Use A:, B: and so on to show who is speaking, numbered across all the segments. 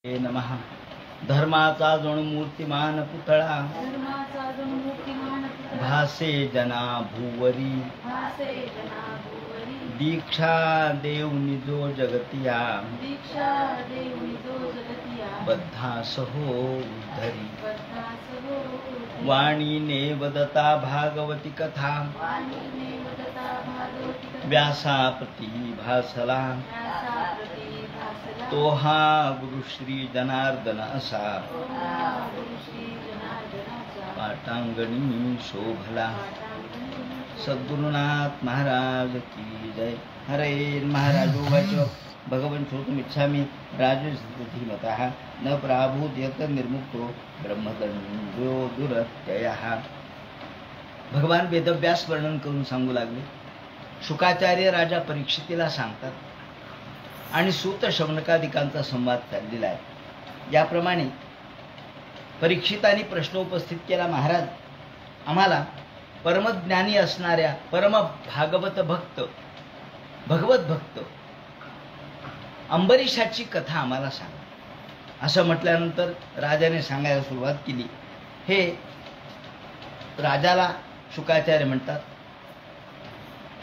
A: हे नमः. धर्माचा जणू मूर्तिमान पुतळा भासे जना भुवरी दीक्षा देऊनी जो जगतिया बद्धास हो उद्धरी वाणीने वदता भागवती कथा व्यासाप्रती भासला तो हा गुरुश्री जनार्दन असा पाटांगणी शोभला. सद्गुरुनाथ महाराज की जय. हरे महाराज उवाच भगवन् श्रोतुम् इच्छामि राजधीमतः न प्राभूत निर्मुक्तो ब्रह्मदंडो दुरत्ययः. भगवान वेदव्यास वर्णन करून सांगू लागले. शुकाचार्य राजा परीक्षितीला सांगतात आणि सूत शौनकादिकांचा संवाद चाललेला आहे. याप्रमाणे परीक्षितांनी प्रश्न उपस्थित केला. महाराज, आम्हाला परमज्ञानी असणाऱ्या परम भागवत भगवत भक्त अंबरीशाची कथा आम्हाला सांगा. असं म्हटल्यानंतर राजाने सांगायला सुरुवात केली. हे राजाला शुकाचार्य म्हणतात,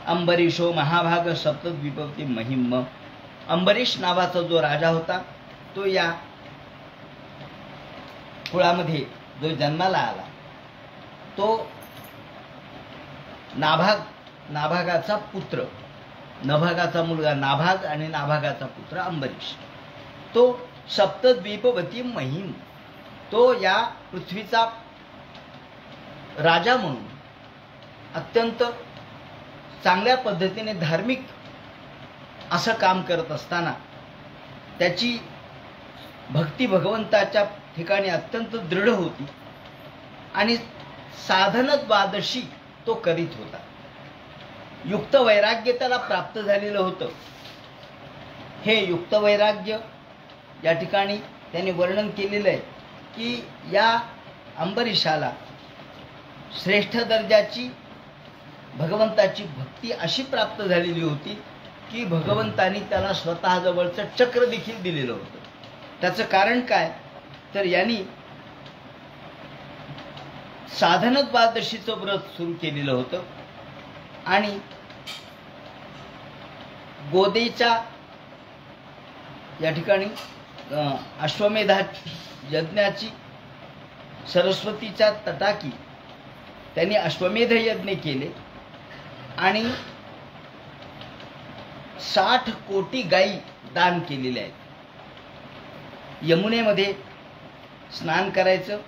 A: अंबरीशो महाभाग सप्तद्वीपवती महिम. अंबरीश नावाचा जो राजा होता तो या कुळामध्ये जो जन्माला आला तो नाभागाचा पुत्र, नभागाचा मुलगा नाभाग आणि नाभागाचा पुत्र अंबरीश. तो सप्तद्वीपवती महिम, तो या पृथ्वीचा राजा म्हणून अत्यंत चांगल्या पद्धतीने धार्मिक असं काम करत असताना त्याची भक्ती भगवंताच्या ठिकाणी अत्यंत दृढ होती आणि साधन द्वादशी तो करीत होता. युक्त वैराग्य त्याला प्राप्त झालेलं होतं. हे युक्त वैराग्य या ठिकाणी त्यांनी वर्णन केलेलं आहे की या अंबरीशाला श्रेष्ठ दर्जाची भगवंताची भक्ती अशी प्राप्त झालेली होती की भगवंतांनी त्याला स्वतः जवळचं चक्र देखील दिलेलं होतं. त्याचं कारण काय तर यांनी साधन द्वादशीचं व्रत सुरू केलेलं होतं आणि गोदेच्या या ठिकाणी अश्वमेधा यज्ञाची सरस्वतीच्या तटाकी त्यांनी अश्वमेध यज्ञ केले आणि 60 कोटी गायी दान केलेल्या आहेत. यमुनेमध्ये स्नान करायचं,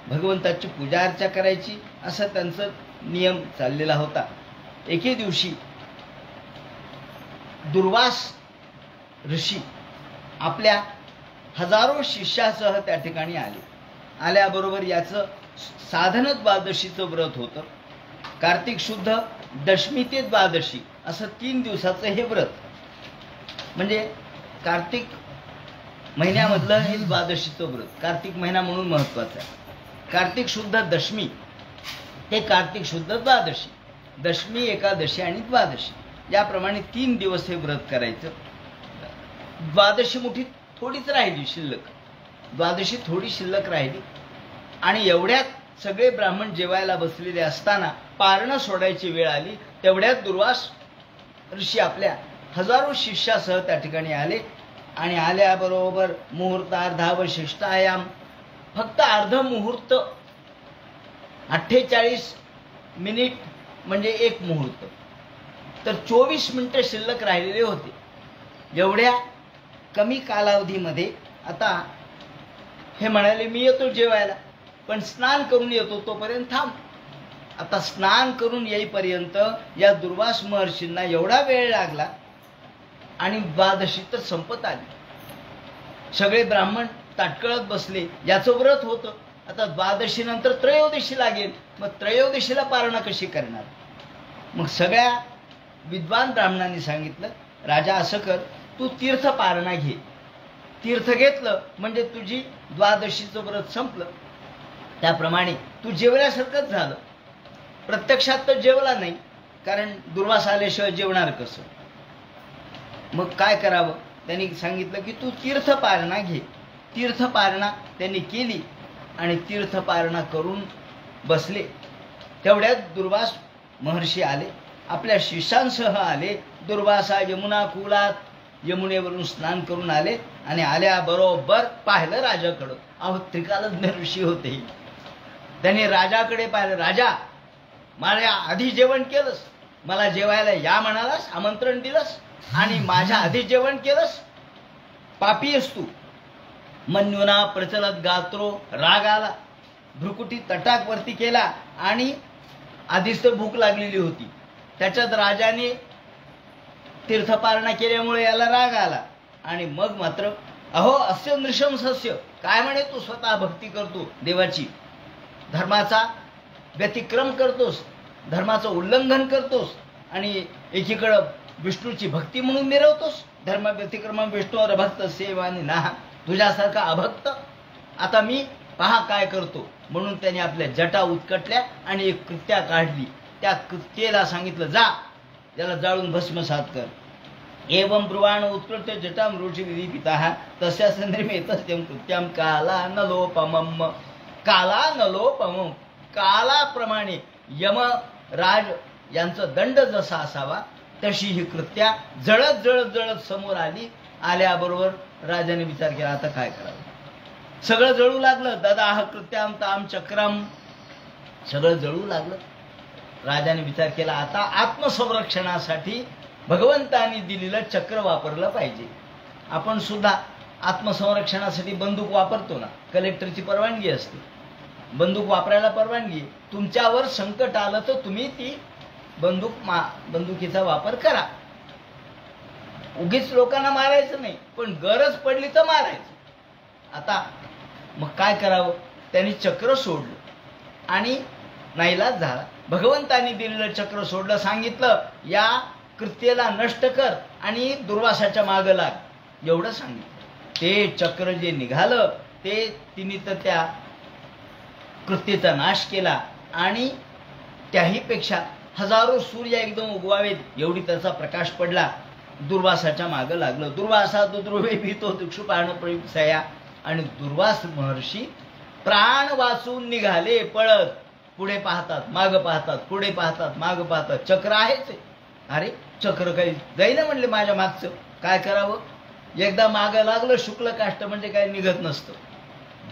A: भगवंताची पूजा अर्चा करायची, असा त्यांचा नियम चाललेला होता. एके दिवशी दुर्वास ऋषी आपल्या हजारो शिष्यासह त्या ठिकाणी आले. आल्याबरोबर याचं साधन द्वादशीचं व्रत होतं. कार्तिक शुद्ध दशमी ते द्वादशी असं 3 दिवसाचं हे व्रत. म्हणजे कार्तिक महिन्यामधलं हे द्वादशीचं व्रत. कार्तिक महिना म्हणून महत्वाचं आहे. कार्तिक शुद्ध दशमी ते कार्तिक शुद्ध द्वादशी, दशमी, एकादशी आणि द्वादशी याप्रमाणे 3 दिवस हे व्रत करायचं. द्वादशी मुठी थोडीच राहिली शिल्लक, द्वादशी थोडी शिल्लक राहिली आणि एवढ्यात सगळे ब्राह्मण जेवायला बसलेले असताना पारणं सोडायची वेळ आली. तेवढ्यात दुर्वास ऋषी आपल्या हजारो शिष्यासह त्या ठिकाणी आले आणि आल्याबरोबर मुहूर्तार्धावशिष्टायाम, फक्त अर्ध मुहूर्त 48 मिनिट म्हणजे एक मुहूर्त, तर 24 मिनिटं शिल्लक राहिलेले होते. एवढ्या कमी कालावधीमध्ये आता हे म्हणाले, मी येतो जेवायला पण स्नान करून येतो, तोपर्यंत थांब. आता स्नान करून येईपर्यंत या दुर्वास महर्षींना एवढा वेळ लागला आणि द्वादशी तर संपत आली. सगळे ब्राह्मण ताटकळत बसले. याचं व्रत होतं. आता द्वादशी नंतर त्रयोदशी लागेल, मग त्रयोदशीला पारणा कशी करणार. मग सगळ्या विद्वान ब्राह्मणांनी सांगितलं, राजा असं कर, तू तीर्थ पारणा घे. तीर्थ घेतलं म्हणजे तुझी द्वादशीचं व्रत संपलं. त्याप्रमाणे तू जेवल्यासारखंच झालं. प्रत्यक्षात तर जेवला नाही, कारण दुर्वास आल्याशिवाय जेवणार कसं. मग काय करावं. त्यांनी सांगितलं की तू तीर्थपारणा घे. तीर्थपारणा त्यांनी केली आणि तीर्थपारणा करून बसले. तेवढ्यात दुर्वास महर्षी आले, आपल्या शिष्यांसह आले. दुर्वासा यमुना कुलात यमुनेवरून स्नान करून आले आणि आल्याबरोबर पाहिलं राजाकडं. अहो त्रिकालज्ञ ऋषी होते. त्यांनी राजाकडे पाहिलं. राजा, माझ्या आधी जेवण केलंस, मला जेवायला या म्हणालास, आमंत्रण दिलंस आणि माझ्या आधी जेवण केलंस, पापी आहेस तू. मन्युना प्रचलत गात्रो, राग आला, भ्रुकुटी तटाक वरती केला आणि आधीच तर भूक लागलेली होती. त्याच्यात राजाने तीर्थपारणा केल्यामुळे याला राग आला आणि मग मात्र अहो अस्य नृशंसस्य, काय म्हणे तू स्वतः भक्ती करतो देवाची, धर्माचा व्यतिक्रम करतोस, धर्माचं उल्लंघन करतोस आणि एकीकडं विष्णूची भक्ती म्हणून मिरवतोस. धर्म व्यतिक्रम विष्णूवर भक्त सेवानी ना, तुझ्यासारखा अभक्त आता मी पहा काय करतो. म्हणून त्याने आपल्या जटा उत्कटल्या आणि एक कृत्या काढली. त्या कृत्येला सांगितलं, जा त्याला जाळून भस्मसात कर. एवं ब्रुवाण उत्कृत जटाम ऋषी विधिपिता तस्या संद्रिमेतस्यं कृत्याम काला नलोपमम. काला नलोपमम, कालाप्रमाणे यमराज यांचं दंड जसा असावा तशी ही कृत्या जळत जळत जळत समोर आली. आल्याबरोबर राजाने विचार केला, आता काय करावं. सगळं जळू लागलं. ददाह कृत्याम ताम चक्रम, सगळं जळू लागलं. राजाने विचार केला, आता आत्मसंरक्षणासाठी भगवंतांनी दिलेलं चक्र वापरलं पाहिजे. आपण सुद्धा आत्मसंरक्षणासाठी बंदूक वापरतो ना, कलेक्टरची परवानगी असते, बंदूक वापरायला परवानगी. तुमच्यावर संकट आलं तर तुम्ही ती बंदुकीचा वापर करा. उगीच लोकांना मारायचं नाही, पण गरज पडली तर मारायचं. आता मग काय करावं. त्यांनी चक्र सोडलं आणि नाईलाज झाला. भगवंतांनी दिलेलं चक्र सोडलं. सांगितलं, या कृत्येला नष्ट कर आणि दुर्वासाच्या मागं लाग, एवढं सांगितलं. ते चक्र जे निघालं ते तिने तर त्या कृत्येचा नाश केला आणि त्याही पेक्षा हजारो सूर्य एकदम उगवावेत एवढी त्याचा प्रकाश पडला. दुर्वासाच्या मागं लागलं. दुर्वासा दुर्वे भीतो दिक्षुपाण प्रयुक्तया. आणि दुर्वास महर्षी प्राण वाचून निघाले पळत. पुढे पाहतात, मागं पाहतात, पुढे पाहतात, मागं पाहतात. चक्र आहेच. अरे चक्र काही जाईना म्हणले माझ्या मागचं, काय करावं. एकदा मागं लागलं शुक्ल काष्ट म्हणजे काही निघत नसतं.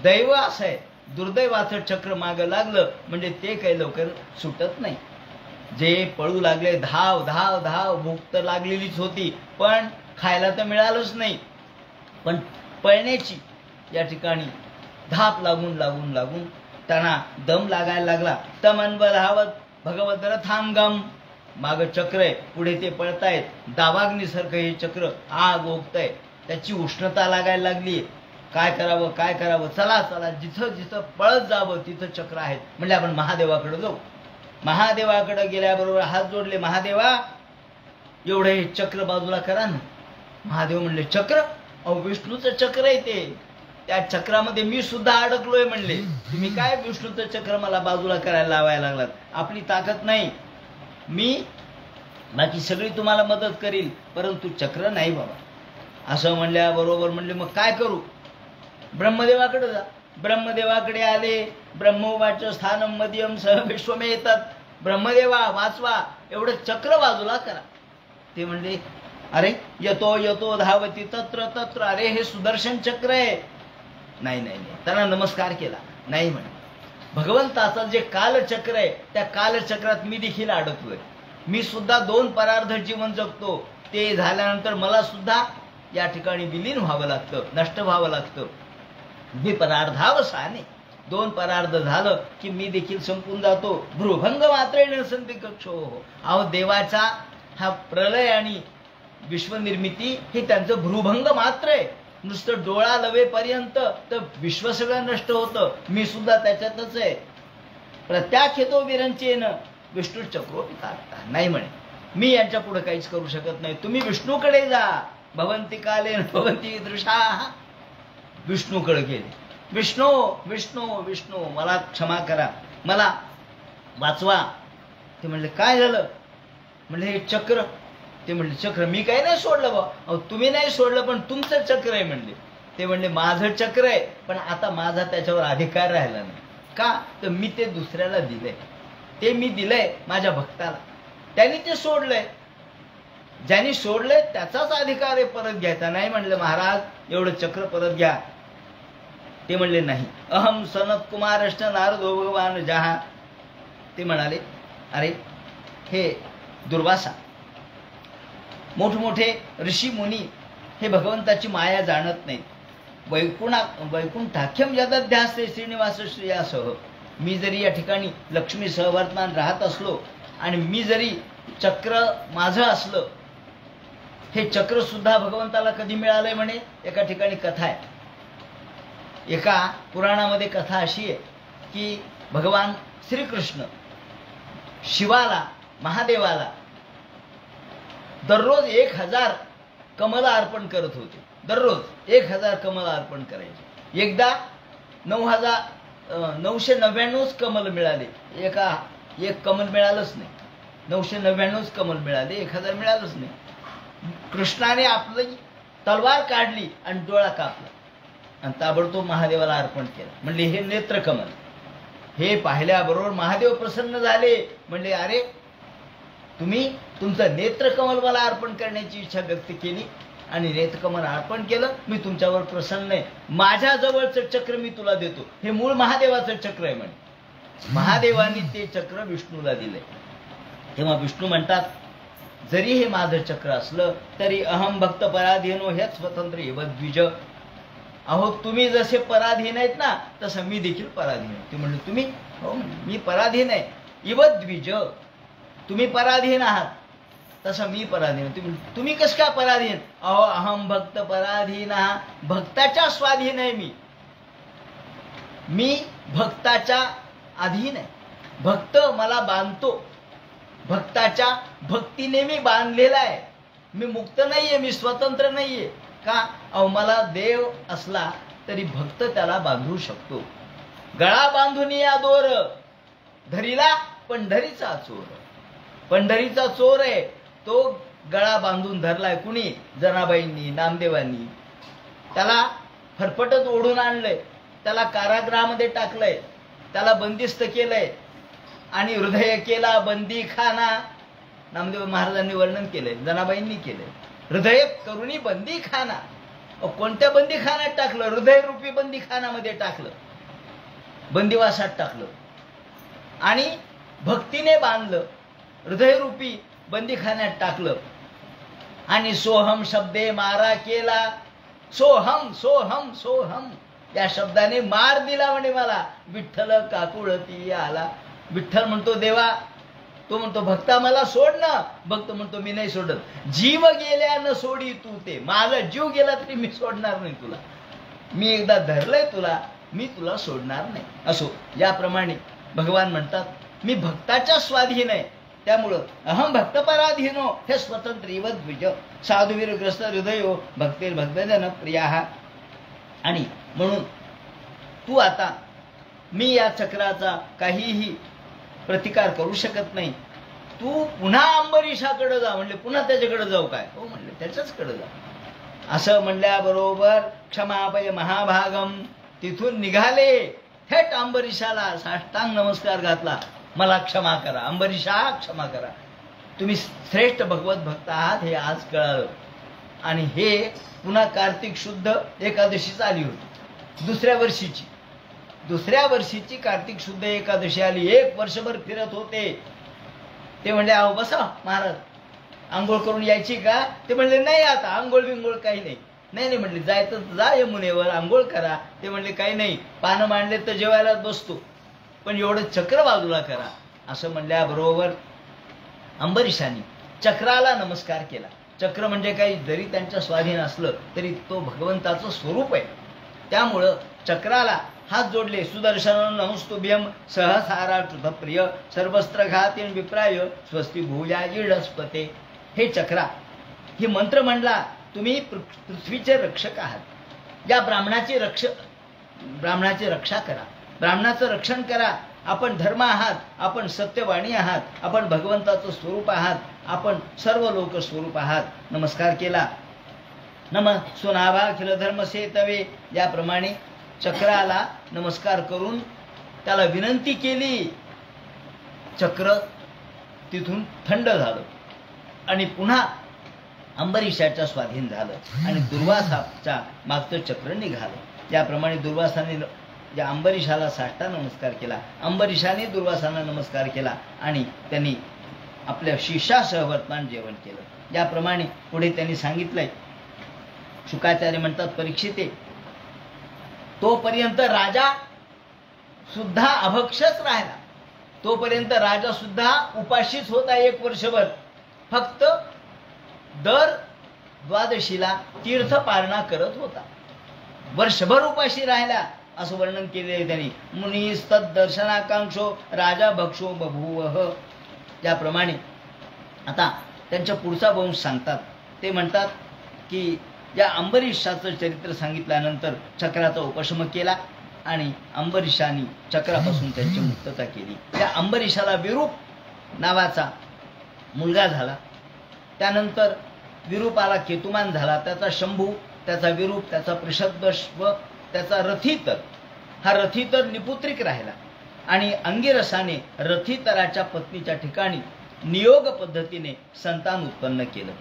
A: दैव असं आहे, दुर्दैवाचं चक्र मागं लागलं म्हणजे ते काही लवकर सुटत नाही. जे पळू लागले, धाव धाव धाव, भूक तर लागलेलीच होती पण खायला तर मिळालंच नाही. पण पळण्याची या ठिकाणी धाप लागून लागून लागून त्यांना दम लागायला लागला. तमन्वधावत भगवत रथांगम. माग चक्र आहे, पुढे ते पळतायत. दावाग्नीसारखं हे चक्र आग ओकतंय, त्याची उष्णता लागायला लागली. काय करावं काय करावं. चला चला, जिथं जिथं पळत जावं तिथं चक्र आहेत. म्हणजे आपण महादेवाकडे जाऊ. महादेवाकडे गेल्याबरोबर हात जोडले, महादेवा एवढं हे चक्र बाजूला करा ना. महादेव म्हणले, चक्र? अहो विष्णूचं चक्र आहे ते, त्या चक्रामध्ये मी सुद्धा अडकलोय म्हणले. तुम्ही काय विष्णूचं चक्र मला बाजूला करायला लावायला लागलात. आपली ताकद नाही. मी बाकी सगळी तुम्हाला मदत करील परंतु चक्र नाही बाबा. असं म्हणल्याबरोबर म्हणले, मग काय करू. ब्रह्मदेवाकडे जा. ब्रह्मदेवाकडे आले. ब्रह्मोवाच स्थानम मध्यम सह विश्वमे येतात. ब्रह्मदेवा वाचवा, एवढं चक्र बाजूला करा. ते म्हणले, अरे यतो यतो धावती तत्र तत्र. अरे हे सुदर्शन चक्र आहे. नाही नाही नाही. त्यांना नमस्कार केला. नाही म्हणे, भगवंताचं जे कालचक्र आहे त्या कालचक्रात मी देखील अडकलोय. मी सुद्धा 2 परार्ध जीवन जगतो. ते झाल्यानंतर मला सुद्धा या ठिकाणी विलीन व्हावं लागतं, नष्ट व्हावं लागतं. मी परार्धावसाने 2 परार्ध झालं की मी देखील संपून जातो. भ्रुभंग मात्रेण संती कक्षो. अहो देवाचा हा प्रलय आणि विश्वनिर्मिती हे त्यांचं भ्रुभंग मात्र आहे. नुसतं डोळा लवेपर्यंत तर विश्व सगळं नष्ट होतं. मी सुद्धा त्याच्यातच आहे. प्रत्याख्यतो विरंचेन विष्णू चक्रोपिता. नाही म्हणे, मी यांच्या पुढे काहीच करू शकत नाही. तुम्ही विष्णूकडे जा. भवंती कालेन भवंती दृशा. विष्णूकडे गेले. विष्णू विष्णू विष्णू, मला क्षमा करा, मला वाचवा. ते म्हणले, काय झालं. म्हणजे हे चक्र ते म्हणले चक्र मी काही नाही सोडलं बा. अहो तुम्ही नाही सोडलं पण तुमचं चक्र आहे म्हणले. ते म्हणले माझं चक्र आहे पण आता माझा त्याच्यावर अधिकार राहिला नाही. का तर मी ते दुसऱ्याला दिलंय. ते मी दिलंय माझ्या भक्ताला. त्यांनी ते सोडलंय. ज्यांनी सोडलंय त्याचाच अधिकार आहे परत घ्यायचा. नाही म्हणलं महाराज एवढं चक्र परत घ्या. ते म्हणले नाही. अहम सनत कुमारष्ट नारदो भगवान जहा. ते म्हणाले अरे हे दुर्वासा मोठमोठे ऋषी मुनी हे भगवंताची माया जाणत नाहीत. वैकुंठाख्यम जदध्यास्ते श्रीनिवास श्रेयासह. मी जरी या ठिकाणी लक्ष्मी सहवर्तमान राहत असलो आणि मी जरी चक्र माझं असलं, हे चक्र सुद्धा भगवंताला कधी मिळालंय म्हणे. एका ठिकाणी कथा आहे. एका पुराणामध्ये कथा अशी आहे की भगवान श्रीकृष्ण शिवाला महादेवाला दररोज 1000 कमल अर्पण करत होते. दररोज 1000 कमल अर्पण करायचे. एकदा 999 कमल मिळाले. एक कमल मिळालंच नाही. 999 कमल मिळाले, 1000 मिळालंच नाही. कृष्णाने आपली तलवार काढली आणि डोळा कापला आणि ताबडतोब महादेवाला अर्पण केलं. म्हणले हे नेत्रकमल. हे पाहिल्याबरोबर महादेव प्रसन्न झाले. म्हणले अरे तुम्ही तुमचं नेत्रकमल मला अर्पण करण्याची इच्छा व्यक्त केली आणि नेत्रकमल अर्पण केलं. मी तुमच्यावर प्रसन्न आहे. माझ्या जवळचं चक्र मी तुला देतो. हे मूळ महादेवाचं चक्र आहे म्हणे. महादेवानी ते चक्र विष्णूला दिले. तेव्हा विष्णू म्हणतात जरी हे माझं चक्र असलं तरी अहम भक्त पराधीनो हेच स्वतंत्र एव द्विज. अहो तुम्ही जसे पराधीन आहेत ना तसं मी देखील पराधीन आहे. ते म्हणले तुम्ही? हो मी पराधीन आहे. इव द्विज. तुम्ही पराधीन आहात तसं मी पराधीन. तुम्ही कसं काय पराधीन? अहो अहम भक्त पराधीन. भक्ताच्या स्वाधीन आहे मी भक्ताच्या अधीन आहे. भक्त मला बांधतो. भक्ताच्या भक्तीने मी बांधलेला आहे. मी मुक्त नाहीये. मी स्वतंत्र नाहीये. का? अहो मला देव असला तरी भक्त त्याला बांधू शकतो. गळा बांधून या दोर धरीला पंढरीचा चोर. पंढरीचा चोर आहे तो गळा बांधून धरलाय कुणी? जनाबाईंनी, नामदेवांनी. त्याला फरफटत ओढून आणलंय. त्याला कारागृहामध्ये टाकलंय. त्याला बंदिस्त केलंय आणि हृदय केला बंदीखाना. नामदेव महाराजांनी वर्णन केलंय, जनाबाईंनी केलंय. हृदय करुणी बंदीखाना. कोणत्या बंदीखान्यात टाकलं? हृदय रूपी बंदीखानामध्ये टाकलं, बंदिवासात टाकलं आणि भक्तीने बांधलं. हृदयरूपी बंदीखान्यात टाकलं आणि सोहम शब्दे मारा केला. सोहम सोहम सोहम या शब्दाने मार दिला म्हणे मला. विठ्ठल काकुळती आला. विठ्ठल म्हणतो देवा. तो म्हणतो भक्ता मला सोड ना. भक्त म्हणतो मी नाही सोडत. जीव गेल्यानं सोडी तू ते. माझा जीव गेला तरी मी सोडणार नाही तुला. मी एकदा धरलंय तुला, मी तुला सोडणार नाही. असो याप्रमाणे भगवान म्हणतात मी भक्ताच्या स्वाधीन आहे. त्यामुळं अहम भक्त पराधीनो हे स्वतंत्र इव द्विज. साधुवीरग्रस्त हृदयो भक्तीर भक्तजन प्रिया. आणि म्हणून तू आता मी या चक्राचा काहीही प्रतिकार करू शकत नाही. तू पुन्हा अंबरीशाकडे जा. म्हणले पुन्हा त्याच्याकडे जाऊ काय? हो म्हणले त्याच्याचकडे जा. असं म्हणल्याबरोबर क्षमापय महाभागम. तिथून निघाले थेट अंबरीशाला साष्टांग नमस्कार घातला. मला क्षमा करा अंबरीशा, क्षमा करा. तुम्ही श्रेष्ठ भगवत भक्त आहात हे आज कळालं. आणि हे पुन्हा कार्तिक शुद्ध एकादशीच आली होती. दुसऱ्या वर्षीची कार्तिक शुद्ध एकादशी आली. 1 वर्षभर फिरत होते. ते म्हणले अहो बसा महाराज आंघोळ करून यायची का? ते म्हणले नाही आता आंघोळ बिंघोळ काही नाही. नाही म्हणले जायचं जा यमुनेवर आंघोळ करा. ते म्हणले काही नाही पानं मांडले तर जेवायला बसतो पण एवढं चक्र बाजूला करा. असं म्हणल्याबरोबर अंबरीशाने चक्राला नमस्कार केला. चक्र म्हणजे काही जरी त्यांच्या स्वाधीन असलं तरी तो भगवंताचं स्वरूप आहे. त्यामुळं चक्राला हात जोडले. सुदर्शन नमस्तुभ्यम सहसारा प्रिय सर्वस्त्र घातीन विप्राय स्वस्ती भूया इडस्पते. हे चक्रा हे मंत्र म्हणला. तुम्ही पृथ्वीचे रक्षक आहात. या ब्राह्मणाची रक्षा करा. ब्राह्मणाचं रक्षण करा. आपण धर्म आहात. आपण सत्यवाणी आहात. आपण भगवंताचं स्वरूप आहात. आपण सर्व लोक स्वरूप आहात नमस्कार केला. नम सुनाभाखिल धर्म सेतवे याप्रमाणे चक्राला नमस्कार करून त्याला विनंती केली. चक्र तिथून थंड झालं आणि पुन्हा अंबरीषाच्या स्वाधीन झालं आणि दुर्वासाच्या मागचं चक्र निघालं. ज्याप्रमाणे दुर्वासाने ज्या अंबरीषाला साष्टांग नमस्कार केला, अंबरीषाने दुर्वासाला नमस्कार केला आणि त्यांनी आपल्या शिष्यासह वर्तमान जेवण केलं. ज्याप्रमाणे पुढे त्यांनी सांगितलंय, शुकाचार्य म्हणतात, परीक्षिते, तोपर्यंत राजा सुद्धा अभक्षच राहिला. तोपर्यंत राजा सुद्धा उपाशीच होता 1 वर्षभर. फक्त दर द्वादशीला तीर्थपारणा करत होता. वर्षभर उपाशी राहिला असं वर्णन केलेले त्यांनी. मुनीस्तद दर्शनाकांक्षो राजा भक्षो बभूवः. ज्याप्रमाणे आता त्यांच्या पुढचा वंश सांगतात. ते म्हणतात की या अंबरीषाचं चरित्र सांगितल्यानंतर चक्राचा उपशम केला आणि अंबरीषाने चक्रापासून त्यांची मुक्तता केली. त्या अंबरीषाला विरूप नावाचा मुलगा झाला. त्यानंतर विरूपाला केतुमान झाला, त्याचा शंभू, त्याचा विरूप, त्याचा पृषद्वश्व, त्याचा रथितर. हा रथितर निपुत्रिक राहिला आणि अंगिरसाने रथितराच्या पत्नीच्या ठिकाणी नियोग पद्धतीने संतान उत्पन्न केलं.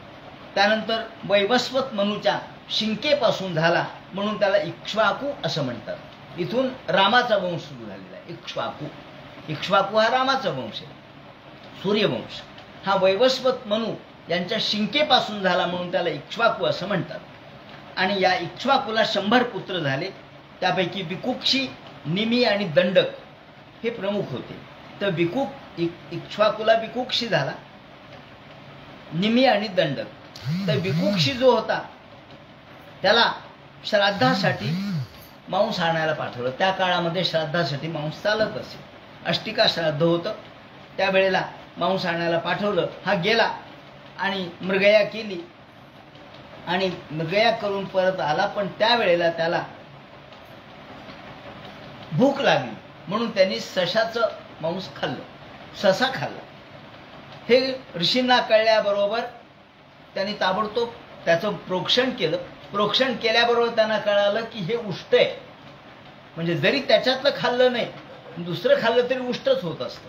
A: त्यानंतर वैवस्वत मनुच्या शिंकेपासून झाला म्हणून त्याला इक्ष्वाकू असं म्हणतात. इथून रामाचा वंश सुरू झालेला आहे. इक्ष्वाकू हा रामाचा वंश आहे, सूर्यवंश. हा वैवस्वत मनु यांच्या शिंकेपासून झाला म्हणून त्याला इक्ष्वाकू असं म्हणतात. आणि या इक्ष्वाकूला 100 पुत्र झाले. त्यापैकी विकुक्षी, निमी आणि दंडक हे प्रमुख होते. तर इक्ष्वाकूला विकुक्षी झाला, निमी आणि दंडक. तर विकुक्षी जो होता त्याला श्राद्धासाठी मांस आणायला पाठवलं. त्या काळामध्ये श्राद्धासाठी मांस चालत असे. अष्टिका श्राद्ध होतं, त्यावेळेला मांस आणायला पाठवलं. हा गेला आणि मृगया केली आणि मृगया करून परत आला. पण त्यावेळेला त्याला भूक लागली म्हणून त्यांनी सशाचं मांस खाल्लं, ससा खाल्ला. हे ऋषींना कळल्याबरोबर त्यांनी ताबडतोब त्याचं प्रोक्षण केलं. प्रोक्षण केल्याबरोबर त्यांना कळालं की हे उष्ट आहे. म्हणजे जरी त्याच्यातलं खाल्लं नाही, दुसरं खाल्लं तरी उष्टच होत असतं.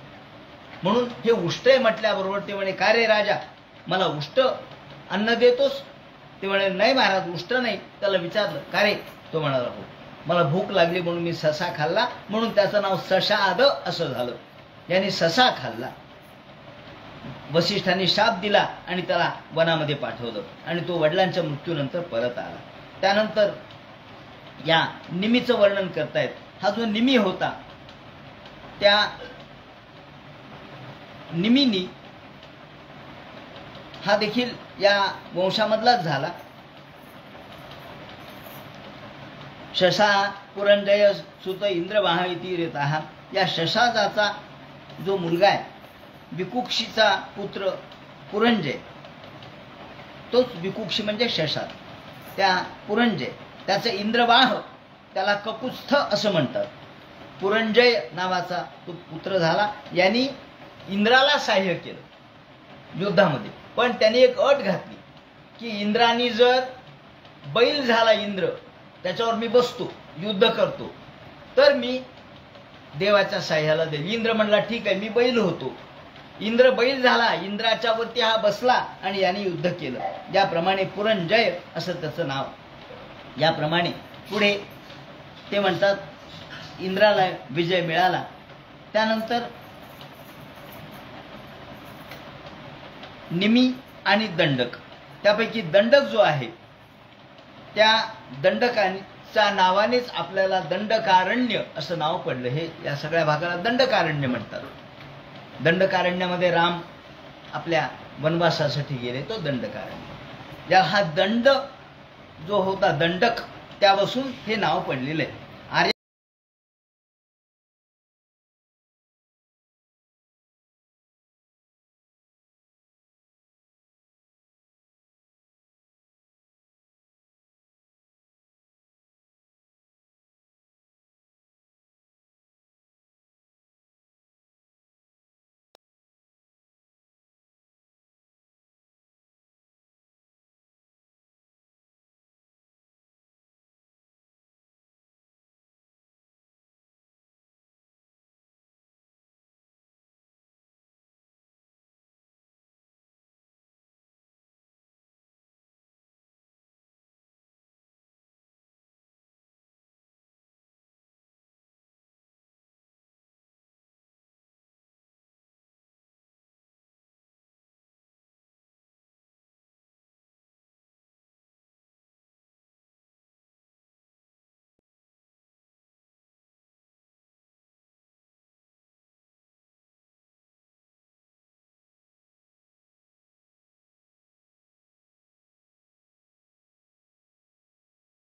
A: म्हणून हे उष्ट आहे म्हटल्याबरोबर ते म्हणे, का रे राजा, मला उष्ट अन्न देतोस? ते म्हणे, नाही महाराज, उष्ट नाही. त्याला विचारलं, का रे? तो म्हणाला, हो, मला भूक लागली म्हणून मी ससा खाल्ला, म्हणून त्याचं नाव सशाद असं झालं. याने ससा खाल्ला. वसिष्ठांनी शाप दिला आणि त्याला वनामध्ये पाठवलं आणि तो वडिलांच्या मृत्यूनंतर परत आला. त्यानंतर या निमीचं वर्णन करतायत. हा जो निमी होता त्या निमीनी हा देखील या वंशामधलाच झाला. शशा पुरंजय सुत इंद्रवाह इति रेताः. या शशाचा जो मुलगा आहे, विकुक्षीचा पुत्र पुरंजय, तोच विकुक्षी म्हणजे शशाद. त्या पुरंजय, त्याचं इंद्रवाह, त्याला ककुत्स्थ असं म्हणतात. पुरंजय नावाचा तो पुत्र झाला. यांनी इंद्राला सहाय्य केलं युद्धामध्ये. पण त्याने एक अट घातली की इंद्रानी जर बैल झाला, इंद्र त्याच्यावर मी बसतो, युद्ध करतो, तर मी देवाच्या साह्याला देईल. इंद्र म्हणला, ठीक आहे, मी बैल होतो. इंद्र बैल झाला, इंद्राच्या वरती हा बसला आणि याने युद्ध केलं. ज्याप्रमाणे पुरंजय असं त्याचं नाव. याप्रमाणे पुढे ते म्हणतात इंद्राला विजय मिळाला. त्यानंतर निमी आणि दंडक, त्यापैकी दंडक जो आहे त्या दंडकाच्या नावानेच आपल्याला दंडकारण्य असं नाव पडलं. हे या सगळ्या भागाला दंडकारण्य म्हणतात. दंडकारण्यामध्ये राम आपल्या वनवासासाठी गेले, तो दंडकारण्य. या हा दंड जो होता, दंडक, त्यापासून हे नाव पडलेलं आहे.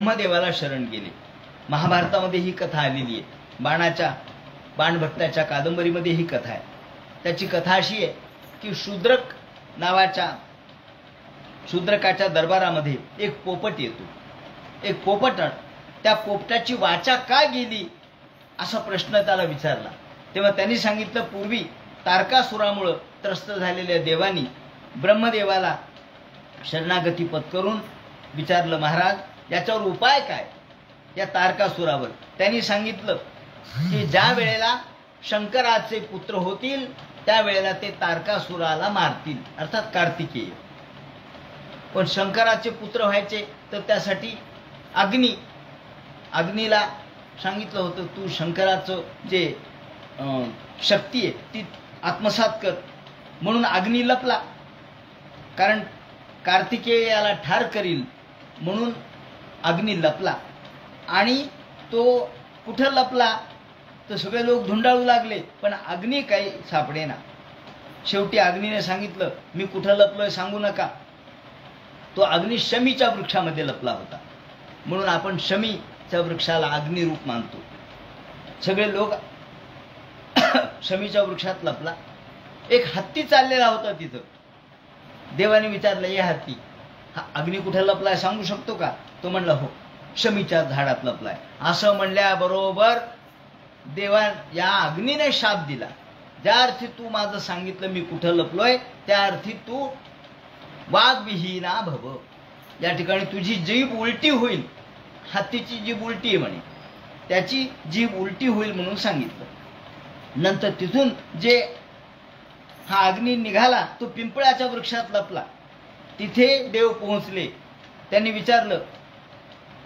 A: ब्रह्मदेवाला शरण गेले. महाभारतामध्ये ही कथा आलेली आहे. बाणभट्टाच्या कादंबरीमध्ये ही कथा आहे. त्याची कथा अशी आहे की शूद्रकाच्या दरबारामध्ये एक पोपट येतो. एक पोपट, त्या पोपटाची वाचा का गेली असा प्रश्न त्याला विचारला. तेव्हा त्यांनी सांगितलं, पूर्वी तारकासुरामुळं त्रस्त झालेल्या देवानी ब्रह्मदेवाला शरणागती पत्करून विचारलं, महाराज याच्यावर उपाय काय या तारकासुरावर. त्यांनी सांगितलं की ज्या वेळेला शंकराचे पुत्र होतील त्यावेळेला ते तारकासुराला मारतील, अर्थात कार्तिकेय. पण शंकराचे पुत्र व्हायचे तर त्यासाठी अग्नीला सांगितलं होतं, तू शंकराचं जे शक्ती आहे ती आत्मसात कर. म्हणून अग्नी लपला, कारण कार्तिकेयाला ठार करील म्हणून अग्नी लपला. आणि तो कुठं लपला तर सगळे लोक धुंडाळू लागले, पण अग्नी काही सापडेना. शेवटी अग्नीने सांगितलं, मी कुठं लपलोय सांगू नका. तो अग्नी शमीच्या वृक्षामध्ये लपला होता, म्हणून आपण शमीच्या वृक्षाला अग्निरूप मानतो. सगळे लोक शमीच्या वृक्षात लपला. एक हत्ती चाललेला होता तिथं. देवाने विचारलं, ये हत्ती, हा अग्नी कुठे लपलाय सांगू शकतो का. तो म्हणला, हो, शमीच्या झाडात लपलाय. असं म्हणल्याबरोबर देवा या अग्नीने शाप दिला, ज्या अर्थी तू माझं सांगितलं मी कुठं लपलोय त्या अर्थी तू वाघविहीना भव. या ठिकाणी तुझी जीभ उलटी होईल. हत्तीची जीभ उलटी आहे म्हणे, त्याची जीभ उलटी होईल म्हणून सांगितलं. नंतर तिथून जे हा अग्नी निघाला तो पिंपळाच्या वृक्षात लपला. तिथे देव पोहोचले. त्यांनी विचारलं,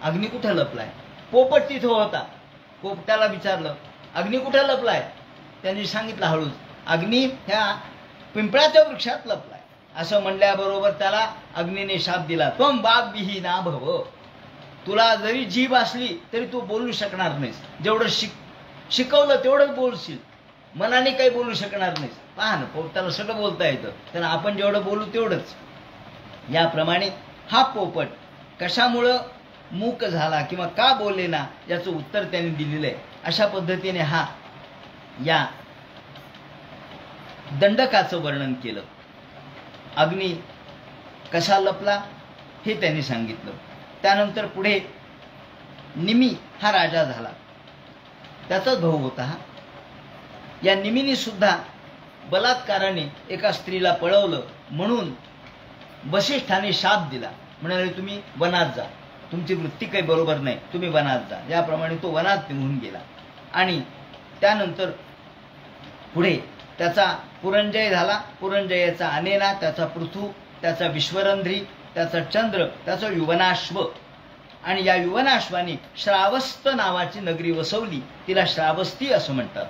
A: अग्नी कुठं लपलाय. पोपट तिथं होता. पोपटाला विचारलं, अग्नी कुठं लपलाय. त्यांनी सांगितलं हळूच, अग्नी ह्या पिंपळाच्या वृक्षात लपलाय. असं म्हणल्याबरोबर त्याला अग्नीने शाप दिला, त्वं वाग्विहीना भव. तुला जरी जीभ असली तरी तू बोलू शकणार नाहीस. जेवढं शिकवलं तेवढंच बोलशील, मनाने काही बोलू शकणार नाहीस. पहा ना, पोपटाला सगळं बोलता येतं, तर आपण जेवढं बोलू तेवढंच. याप्रमाणे हा पोपट कशामुळं मूक झाला किंवा का बोलले ना याचं उत्तर त्यांनी दिलेलं आहे. अशा पद्धतीने या दंडकाचं वर्णन केलं. अग्नी कसा लपला हे त्यांनी सांगितलं. त्यानंतर पुढे निमी हा राजा झाला, त्याचाच भाऊ होता हा. या निमीने सुद्धा बलात्काराने एका स्त्रीला पळवलं, म्हणून वसिष्ठाने शाप दिला. म्हणाले, तुम्ही वनात जा, तुमची वृत्ती काही बरोबर नाही, तुम्ही वनात जा. याप्रमाणे तो वनात निघून गेला. आणि त्यानंतर पुढे त्याचा पुरंजय झाला. पुरंजयाचा अनेना, त्याचा पृथू, त्याचा विश्वरंध्री, त्याचा चंद्र, त्याचा युवनाश्व. आणि या युवनाश्वाने श्रावस्त नावाची नगरी वसवली. तिला श्रावस्ती असं म्हणतात.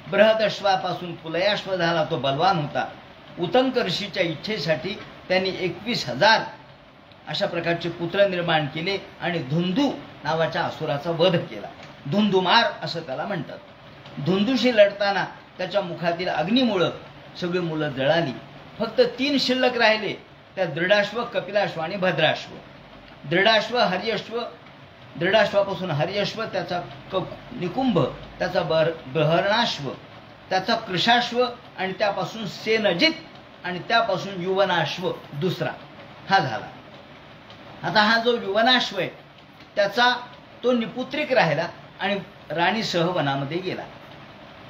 A: बृहदश्वापासून पुलयाश्व झाला, तो बलवान होता. उतंक ऋषीच्या इच्छेसाठी त्यांनी 21,000 अशा प्रकारचे पुत्र निर्माण केले आणि धुंधू नावाच्या असुराचा वध केला. धुंधुमार असं त्याला म्हणतात. धुंधूशी लढताना त्याच्या मुखातील अग्नीमुळं सगळी मुलं जळाली. फक्त 3 शिल्लक राहिले, त्या दृढाश्व, कपिलाश्व आणि भद्राश्व. दृढाश्वापासून हरियश्व, त्याचा निकुंभ, त्याचा बहरणाश्व, त्याचा कृशाश्व आणि त्यापासून सेनजित आणि त्यापासून युवनाश्व दुसरा हा झाला. आता हा जो युवनाश्व आहे त्याचा तो निपुत्रिक राहिला आणि राणीसह वनामध्ये गेला.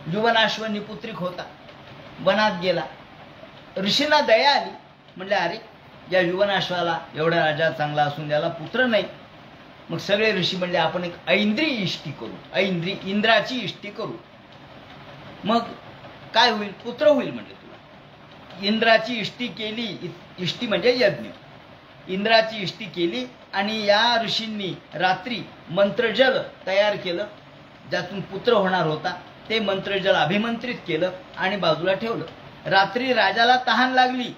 A: युवनाश्व निपुत्रिक होता, वनात गेला. ऋषींना दया आली. म्हणले, अरे या युवनाश्वाला एवढा राजा चांगला असून याला पुत्र नाही. मग सगळे ऋषी म्हणले, आपण एक ऐंद्री इष्टी करू, इंद्राची इष्टी करू. मग काय होईल, पुत्र होईल म्हणले तुला. इंद्राची इष्टी केली. इष्टी म्हणजे यज्ञ. इंद्राची इष्टी केली आणि या ऋषींनी रात्री मंत्रजल तयार केलं, ज्यातून पुत्र होणार होता. ते मंत्रजल अभिमंत्रित केलं आणि बाजूला ठेवलं. रात्री राजाला तहान लागली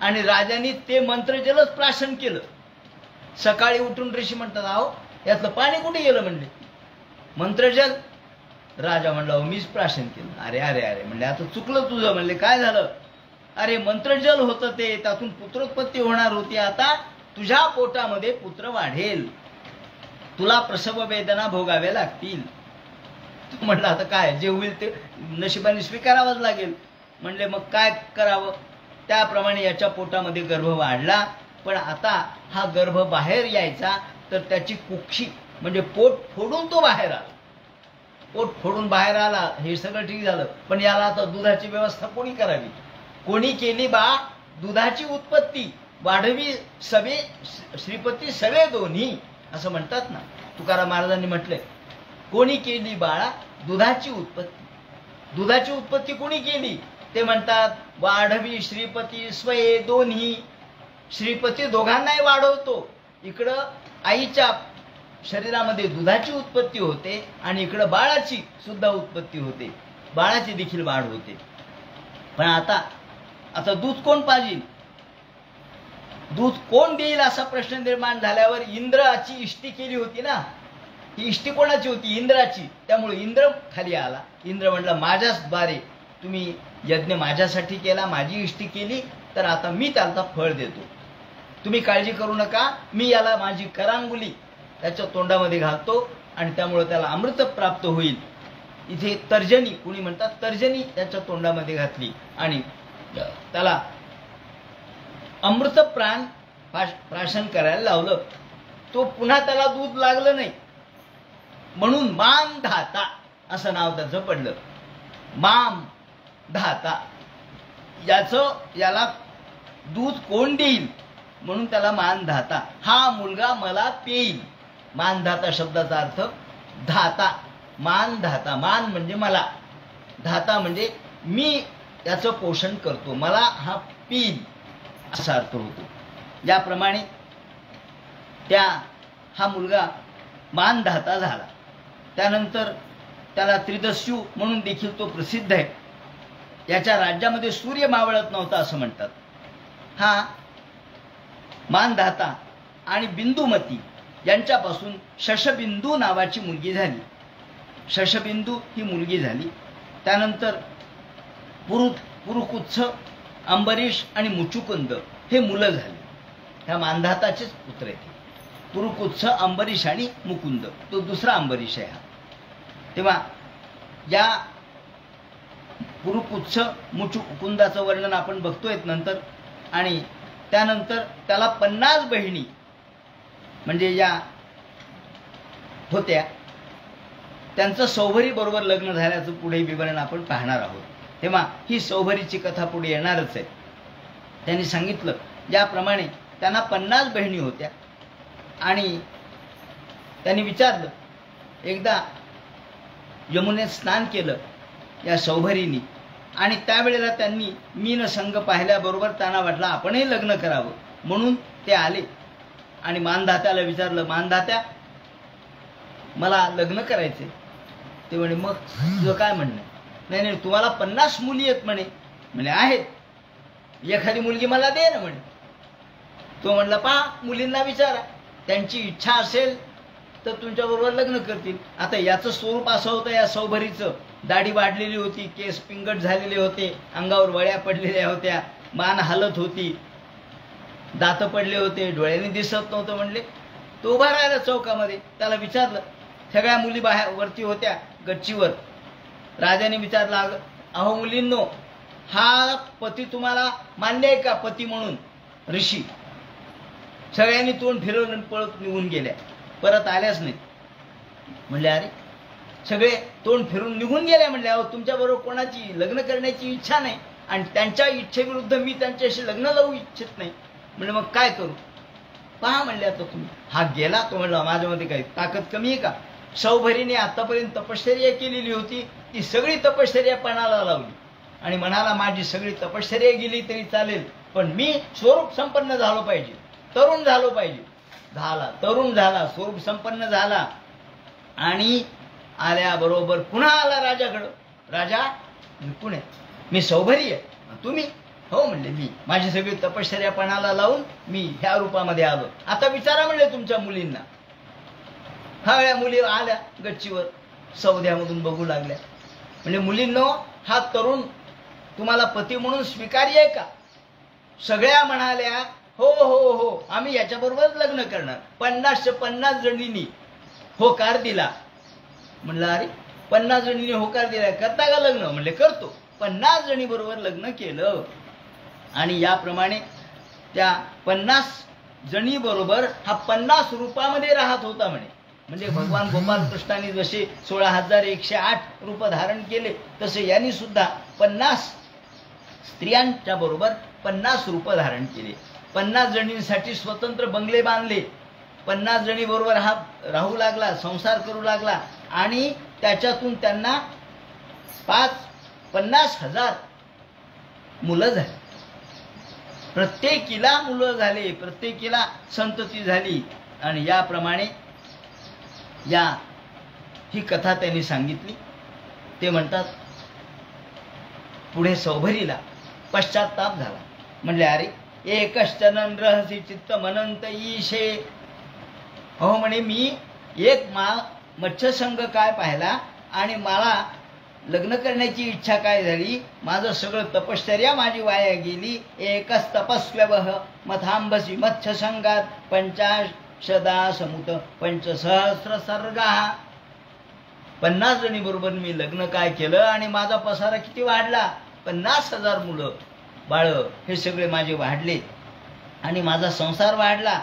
A: आणि राजाने ते मंत्रजलच प्राशन केलं. सकाळी उठून ऋषी म्हणतात, अहो यातलं पाणी कुठे गेलं म्हणले. मंत्रजल. राजा म्हणला, मीच प्राशन केलं. अरे अरे अरे म्हणले, आता चुकलं तुझं. म्हणले, काय झालं. अरे मंत्रजल होतं ते, त्यातून पुत्रोत्पत्ती होणार होती. आता तुझ्या पोटामध्ये पुत्र वाढेल. तुला प्रसव वेदना भोगाव्या लागतील. तो म्हणला आता काय, जे होईल ते नशिबाने स्वीकारावंच लागेल. म्हणले मग काय करावं. त्याप्रमाणे याच्या पोटामध्ये गर्भ वाढला. पण आता हा गर्भ बाहेर यायचा तर त्याची कुक्षी म्हणजे पोट फोडून तो बाहेर आला. पोट फोडून बाहेर आला हे सगळं ठीक झालं, पण याला आता दुधाची व्यवस्था कोणी करावी. कोणी केली बा दुधाची उत्पत्ती, वाढवी सवे श्रीपती सवे दोन्ही असं म्हणतात ना. तुकाराम महाराजांनी म्हटलंय, कोणी केली बाळा दुधाची उत्पत्ती. दुधाची उत्पत्ती कोणी केली ते म्हणतात वाढवी श्रीपती स्वये दोन्ही. श्रीपती दोघांनाही वाढवतो. इकडं आईच्या शरीरामध्ये दुधाची उत्पत्ती होते आणि इकडं बाळाची सुद्धा उत्पत्ती होते, बाळाची देखील वाढ होते. पण आता दूध कोण पाहिजे, दूध कोण देईल असा प्रश्न निर्माण झाल्यावर इंद्राची इष्टी केली होती ना. ही इष्टी कोणाची होती, इंद्राची. त्यामुळे इंद्र खाली आला. इंद्र म्हणला माझ्याच द्वारे तुम्ही यज्ञ माझ्यासाठी केला, माझी इष्टी केली, तर आता मी त्याला फळ देतो. तुम्ही काळजी करू नका, मी याला माझी करांगुली त्याच्या तोंडामध्ये घालतो आणि त्यामुळे त्याला अमृत प्राप्त होईल. इथे तर्जनी, कुणी म्हणतात तर्जनी त्याच्या तोंडामध्ये घातली आणि त्याला अमृत प्राशन करायला लावलं. तो पुन्हा त्याला दूध लागलं नाही म्हणून मान धाता असं नाव त्याचं पडलं. माम धाता, याला दूध कोण देईल म्हणून त्याला मान धाता. हा मुलगा मला पेईल. मानधाता शब्दाचा अर्थ धाता, मान धाता. मान म्हणजे मला, धाता म्हणजे मी याचं पोषण करतो, मला हा पील असा अर्थ होतो. याप्रमाणे हा मुलगा मानधाता झाला. त्यानंतर त्याला त्रिदस्यू म्हणून देखील तो प्रसिद्ध आहे. याच्या राज्यामध्ये सूर्य मावळत नव्हता असं म्हणतात. हा मानधाता आणि बिंदुमती यांच्यापासून शशबिंदू नावाची मुलगी झाली. शशबिंदू ही मुलगी झाली. त्यानंतर पुरुकुत्स, अंबरीश आणि मुचुकुंद हे मुलं झाली. ह्या मानधाताचेच पुत्र आहेत. पुरुकुत्स, अंबरीश आणि मुकुंद, तो दुसरा अंबरीश आहे हा. तेव्हा या पुरुकुत्स मुचुकुंदाचं वर्णन आपण बघतोय नंतर. आणि त्यानंतर त्याला 50 बहिणी म्हणजे या होत्या. त्यांचं सौभरी बरोबर लग्न झाल्याचं पुढे विवरण आपण पाहणार आहोत. तेव्हा ही सौभरीची कथा पुढे येणारच आहे. त्यांनी सांगितलं ज्याप्रमाणे त्यांना 50 बहिणी होत्या आणि त्यांनी विचारलं, एकदा यमुनेत स्नान केलं या सौभरीनी आणि त्यावेळेला त्यांनी मीनसंग पाहिल्याबरोबर त्यांना वाटलं आपणही लग्न करावं. म्हणून ते आले आणि मानधात्याला विचारलं, मानधात्या मला लग्न करायचे. ते म्हणे मग तुझं काय म्हणणं. नाही तुम्हाला 50 मुली आहेत म्हणे. म्हणे आहेत, एखादी मुलगी मला दे ना म्हणे. तो म्हणला पहा मुलींना विचारा, त्यांची इच्छा असेल तर तुमच्याबरोबर लग्न करतील. आता याचं स्वरूप असं होतं या सौभरीचं, दाढी वाढलेली होती, केस पिंगट झालेले होते, अंगावर वळ्या पडलेल्या होत्या, मान हालत होती, दात पडले होते, डोळ्यांनी दिसत नव्हतं. म्हणले तो उभा राहिला चौकामध्ये. त्याला विचारलं, सगळ्या मुली बाहेर वरती होत्या गच्चीवर. राजाने विचारलं, अहो मुलींनो, हा पती तुम्हाला मान्य आहे का पती म्हणून. ऋषी सगळ्यांनी तोंड फिरवून पळत निघून गेल्या, परत आल्याच नाही. म्हणले अरे सगळे तोंड फिरून निघून गेले. म्हणले अहो तुमच्याबरोबर कोणाची लग्न करण्याची इच्छा नाही आणि त्यांच्या इच्छेविरुद्ध मी त्यांच्याशी लग्न लावू इच्छित नाही. म्हणजे मग काय करू. पहा म्हणले आता तुम्ही. हा गेला. तो म्हणला माझ्यामध्ये काही ताकद कमी आहे का. सौभरीने आतापर्यंत तपश्चर्या केलेली होती, ती सगळी तपश्चर्या पणाला लावली आणि म्हणाला माझी सगळी तपश्चर्या गेली तरी चालेल, पण मी स्वरूप संपन्न झालो पाहिजे, तरुण झालो पाहिजे. झाला, तरुण झाला, स्वरूप संपन्न झाला आणि आल्याबरोबर पुन्हा आला राजाकडं. राजा मी पुणे, मी सौभरी आहे, तुम्ही. हो म्हणले मी माझी सगळी तपश्चर्या पणाला लावून मी ह्या रूपामध्ये आलो. आता विचारा म्हणले तुमच्या मुलींना. ह्या मुली आल्या गच्चीवर, सौद्यामधून बघू लागल्या. म्हणजे मुलींनो, हा तरुण तुम्हाला पती म्हणून स्वीकार्य आहे का. सगळ्या म्हणाल्या हो हो हो आम्ही याच्याबरोबरच लग्न करणार. 50 जणींनी होकार दिला. म्हणलं अरे 50 जणींनी होकार दिला, करता का लग्न? म्हणले करतो. 50 जणी बरोबर लग्न केलं आणि याप्रमाणे त्या 50 जणी बरोबर हा 50 रूपामध्ये राहत होता म्हणे. म्हणजे भगवान गोपाल कृष्णाने जसे 16,108 रूप धारण केले तसे यांनी सुद्धा 50 स्त्रियांच्या बरोबर 50 रूप धारण केले. 50 जणींसाठी स्वतंत्र बंगले बांधले. 50 जणी बरोबर हा राहू लागला, संसार करू लागला आणि त्याच्यातून त्यांना 50,000 मुलं झाली. प्रत्येकीला मुलं झाले, प्रत्येकीला संतती झाली. आणि याप्रमाणे ही कथा त्यांनी सांगितली. ते म्हणतात पुढे सौभरीला पश्चाताप झाला. म्हणले अरे एकश्चनन रहसी चित्त मनंत ईशे. अहो म्हणे मी एक मच्छसंघ काय पाहिला आणि मला लग्न करण्याची इच्छा काय झाली. माझं सगळं तपश्चर्या माझी वाया गेली. एकच तपस्व्यवह मथांबसी मत्स्यसंगात 50 समुत 5,000 सर्गा. 50 जणी बरोबर मी लग्न काय केलं आणि माझा पसारा किती वाढला. 50,000 मुलं बाळ हे सगळे माझे वाढले आणि माझा संसार वाढला.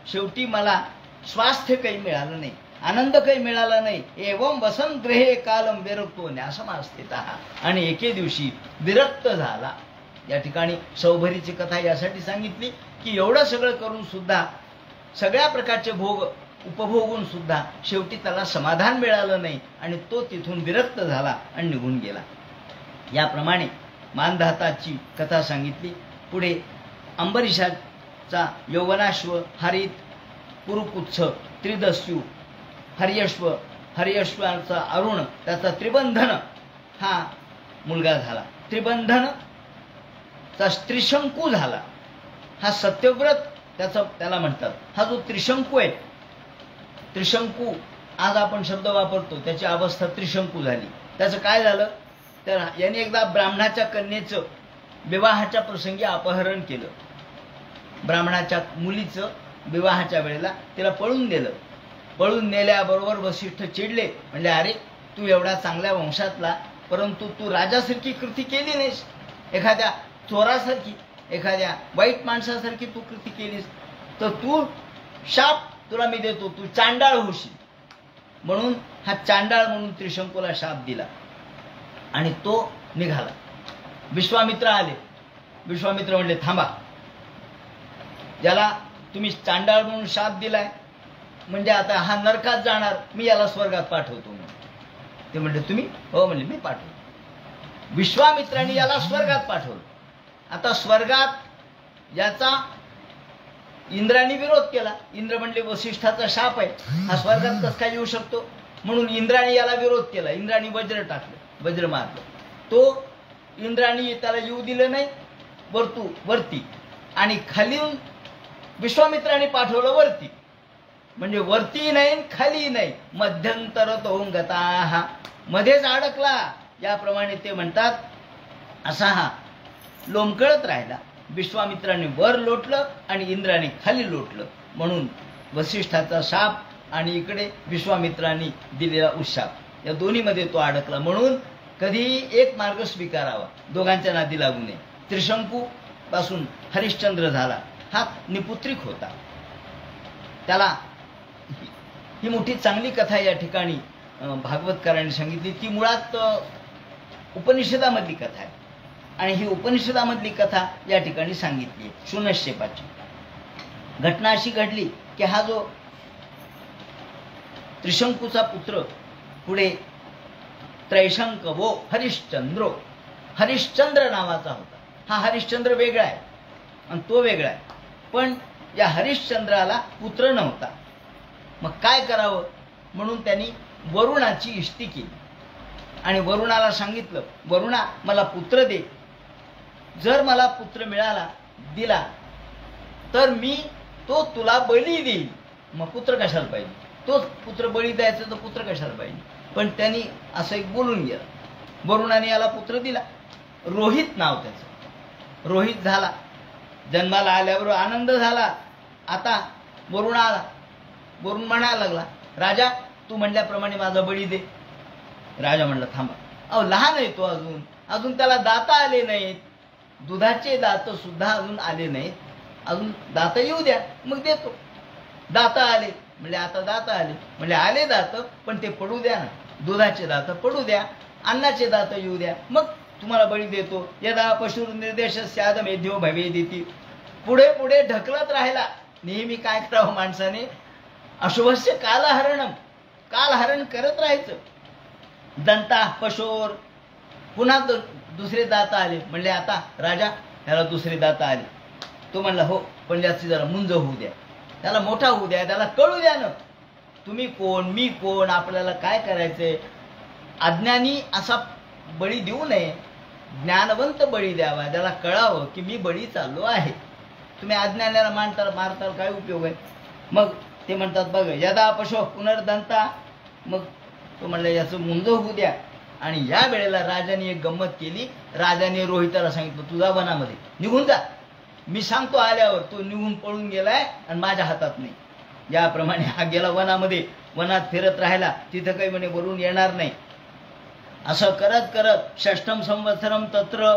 A: शेवटी मला स्वास्थ्य काही मिळालं नाही, आनंद काही मिळाला नाही. एवं वसंत ग्रहे कालम विरक्तो न्यासमास्थितः. आणि एके दिवशी विरक्त झाला. या ठिकाणी सौभरीची कथा यासाठी सांगितली की एवढं सगळं करून सुद्धा, सगळ्या प्रकारचे भोग उपभोगून सुद्धा शेवटी त्याला समाधान मिळालं नाही आणि तो तिथून विरक्त झाला आणि निघून गेला. याप्रमाणे मानधाताची कथा सांगितली. पुढे अंबरीषाचा यौवनाश्व हरित पुरुकुत्स त्रिदस्यू हर्यश्व, हर्यश्वाचा अरुण, त्याचा त्रिबंधन हा मुलगा झाला. त्रिबंधनचा त्रिशंकू झाला. हा सत्यव्रत त्याला म्हणतात. हा जो त्रिशंकू आहे, त्रिशंकू आज आपण शब्द वापरतो, त्याची अवस्था त्रिशंकू झाली. त्याचं काय झालं तर यांनी एकदा ब्राह्मणाच्या कन्येचं विवाहाच्या प्रसंगी अपहरण केलं. ब्राह्मणाच्या मुलीचं विवाहाच्या वेळेला तिला पळून नेलं. पळून नेल्याबरोबर वसिष्ठ चिडले. म्हणजे अरे तू एवढा चांगल्या वंशातला, परंतु तू राजासारखी कृती केली नाहीस, एखाद्या चोरासारखी, एखाद्या वाईट माणसासारखी तू कृती केलीस, तर तू शाप तुला मी देतो, तू चांडाळ होशील. म्हणून हा चांडाळ म्हणून त्रिशंकूला शाप दिला आणि तो निघाला. विश्वामित्र आले. विश्वामित्र म्हणले थांबा, ज्याला तुम्ही चांडाळ म्हणून शाप दिलाय म्हणजे आता हा नरकात जाणार, मी याला स्वर्गात पाठवतो. ते म्हणले तुम्ही? हो म्हणले मी पाठवतो. विश्वामित्रांनी याला स्वर्गात पाठवलं. आता स्वर्गात याचा इंद्राने विरोध केला. इंद्र म्हणले वसिष्ठाचा शाप आहे, हा स्वर्गात कसा काय येऊ शकतो. म्हणून इंद्राने याला विरोध केला. इंद्राने वज्र टाकलं, वज्र मारलं. तो इंद्राने त्याला येऊ दिलं नाही वरती आणि खालीून विश्वामित्राने पाठवलं वरती. म्हणजे वरती नाही खाली नाही, मध्यंतरत होऊन गता, हा मध्येच अडकला. याप्रमाणे ते म्हणतात असा हा लोंबकळत राहिला. विश्वामित्राने वर लोटलं आणि इंद्राने खाली लोटलं. म्हणून वसिष्ठाचा शाप आणि इकडे विश्वामित्रांनी दिलेला उशाप, या दोन्हीमध्ये तो अडकला. म्हणून कधीही एक मार्ग स्वीकारावा, दोघांच्या नादी लागू नये. त्रिशंकू पासून हरिश्चंद्र झाला. हा निपुत्रिक होता. त्याला ही मोठी चांगली कथा या ठिकाणी भागवतकारांनी सांगितली. ती मुळात उपनिषदामधली कथा आहे आणि ही उपनिषदामधली कथा या ठिकाणी सांगितली. शून्यक्षेपाची घटना अशी घडली की हा जो त्रिशंकूचा पुत्र पुढे त्रैशंक वो हरिश्चंद्रो, हरिश्चंद्र नावाचा होता. हा हरिश्चंद्र वेगळा आहे आणि तो वेगळा आहे. पण या हरिश्चंद्राला पुत्र नव्हता. मग काय करावं म्हणून त्यांनी वरुणाची इष्टी केली आणि वरुणाला सांगितलं, वरुणा मला पुत्र दे. जर मला पुत्र दिला तर मी तो तुला बळी देईल. मग पुत्र कशाला पाहिजे, तोच पुत्र बळी द्यायचा तर पुत्र कशाला पाहिजे. पण त्यांनी असं एक बोलून गेलं. वरुणाने याला पुत्र दिला. रोहित नाव त्याचं. रोहित झाला. जन्माला आल्यावर आनंद झाला. आता वरुण म्हणायला लागला, राजा तू म्हणल्याप्रमाणे माझा बळी दे. राजा म्हणला थांबा, अहो लहान आहे तो, अजून त्याला दात आले नाहीत, दुधाचे दात सुद्धा अजून आले नाहीत, अजून दात येऊ द्या मग देतो. दात आले म्हणजे आता दात आले म्हणजे आले दात, पण ते पडू द्या ना, दुधाचे दात पडू द्या, अन्नाचे दात येऊ द्या, मग तुम्हाला बळी देतो. यदा पशुर निर्देश स्याद मेध्यो भवेदिती. पुढे पुढे ढकलत राहिला. नेहमी काय करावं माणसाने, अशुभस्य कालहरणम, कालहरण करत राहायचं. दंता पशोर, पुन्हा दुसरे दात आले म्हणले आता राजा ह्याला दुसरे दात आले. तो म्हणला हो, पण याची जरा मुंज होऊ द्या, त्याला मोठा होऊ द्या, त्याला कळू द्या ना तुम्ही कोण मी कोण, आपल्याला काय करायचंय. अज्ञानी असा बळी देऊ नये, ज्ञानवंत बळी द्यावा, त्याला कळावं की मी बळी चाललो आहे. तुम्ही अज्ञानाला मारताल काय उपयोग आहे. मग ते म्हणतात बघ यदा पशो पुनर्दंता, मग तो म्हणलं याचं मुंज होऊ द्या. आणि या वेळेला राजाने एक गंमत केली. राजाने रोहिताला सांगितलं तुझा वनामध्ये निघून जा, मी सांगतो आल्यावर. तो निघून पळून गेलाय आणि माझ्या हातात नाही. याप्रमाणे हा गेला वनामध्ये, वनात फिरत राहिला, तिथं काही म्हणे वरून येणार नाही. असं करत करत षष्ठम संवत्सरम तत्र,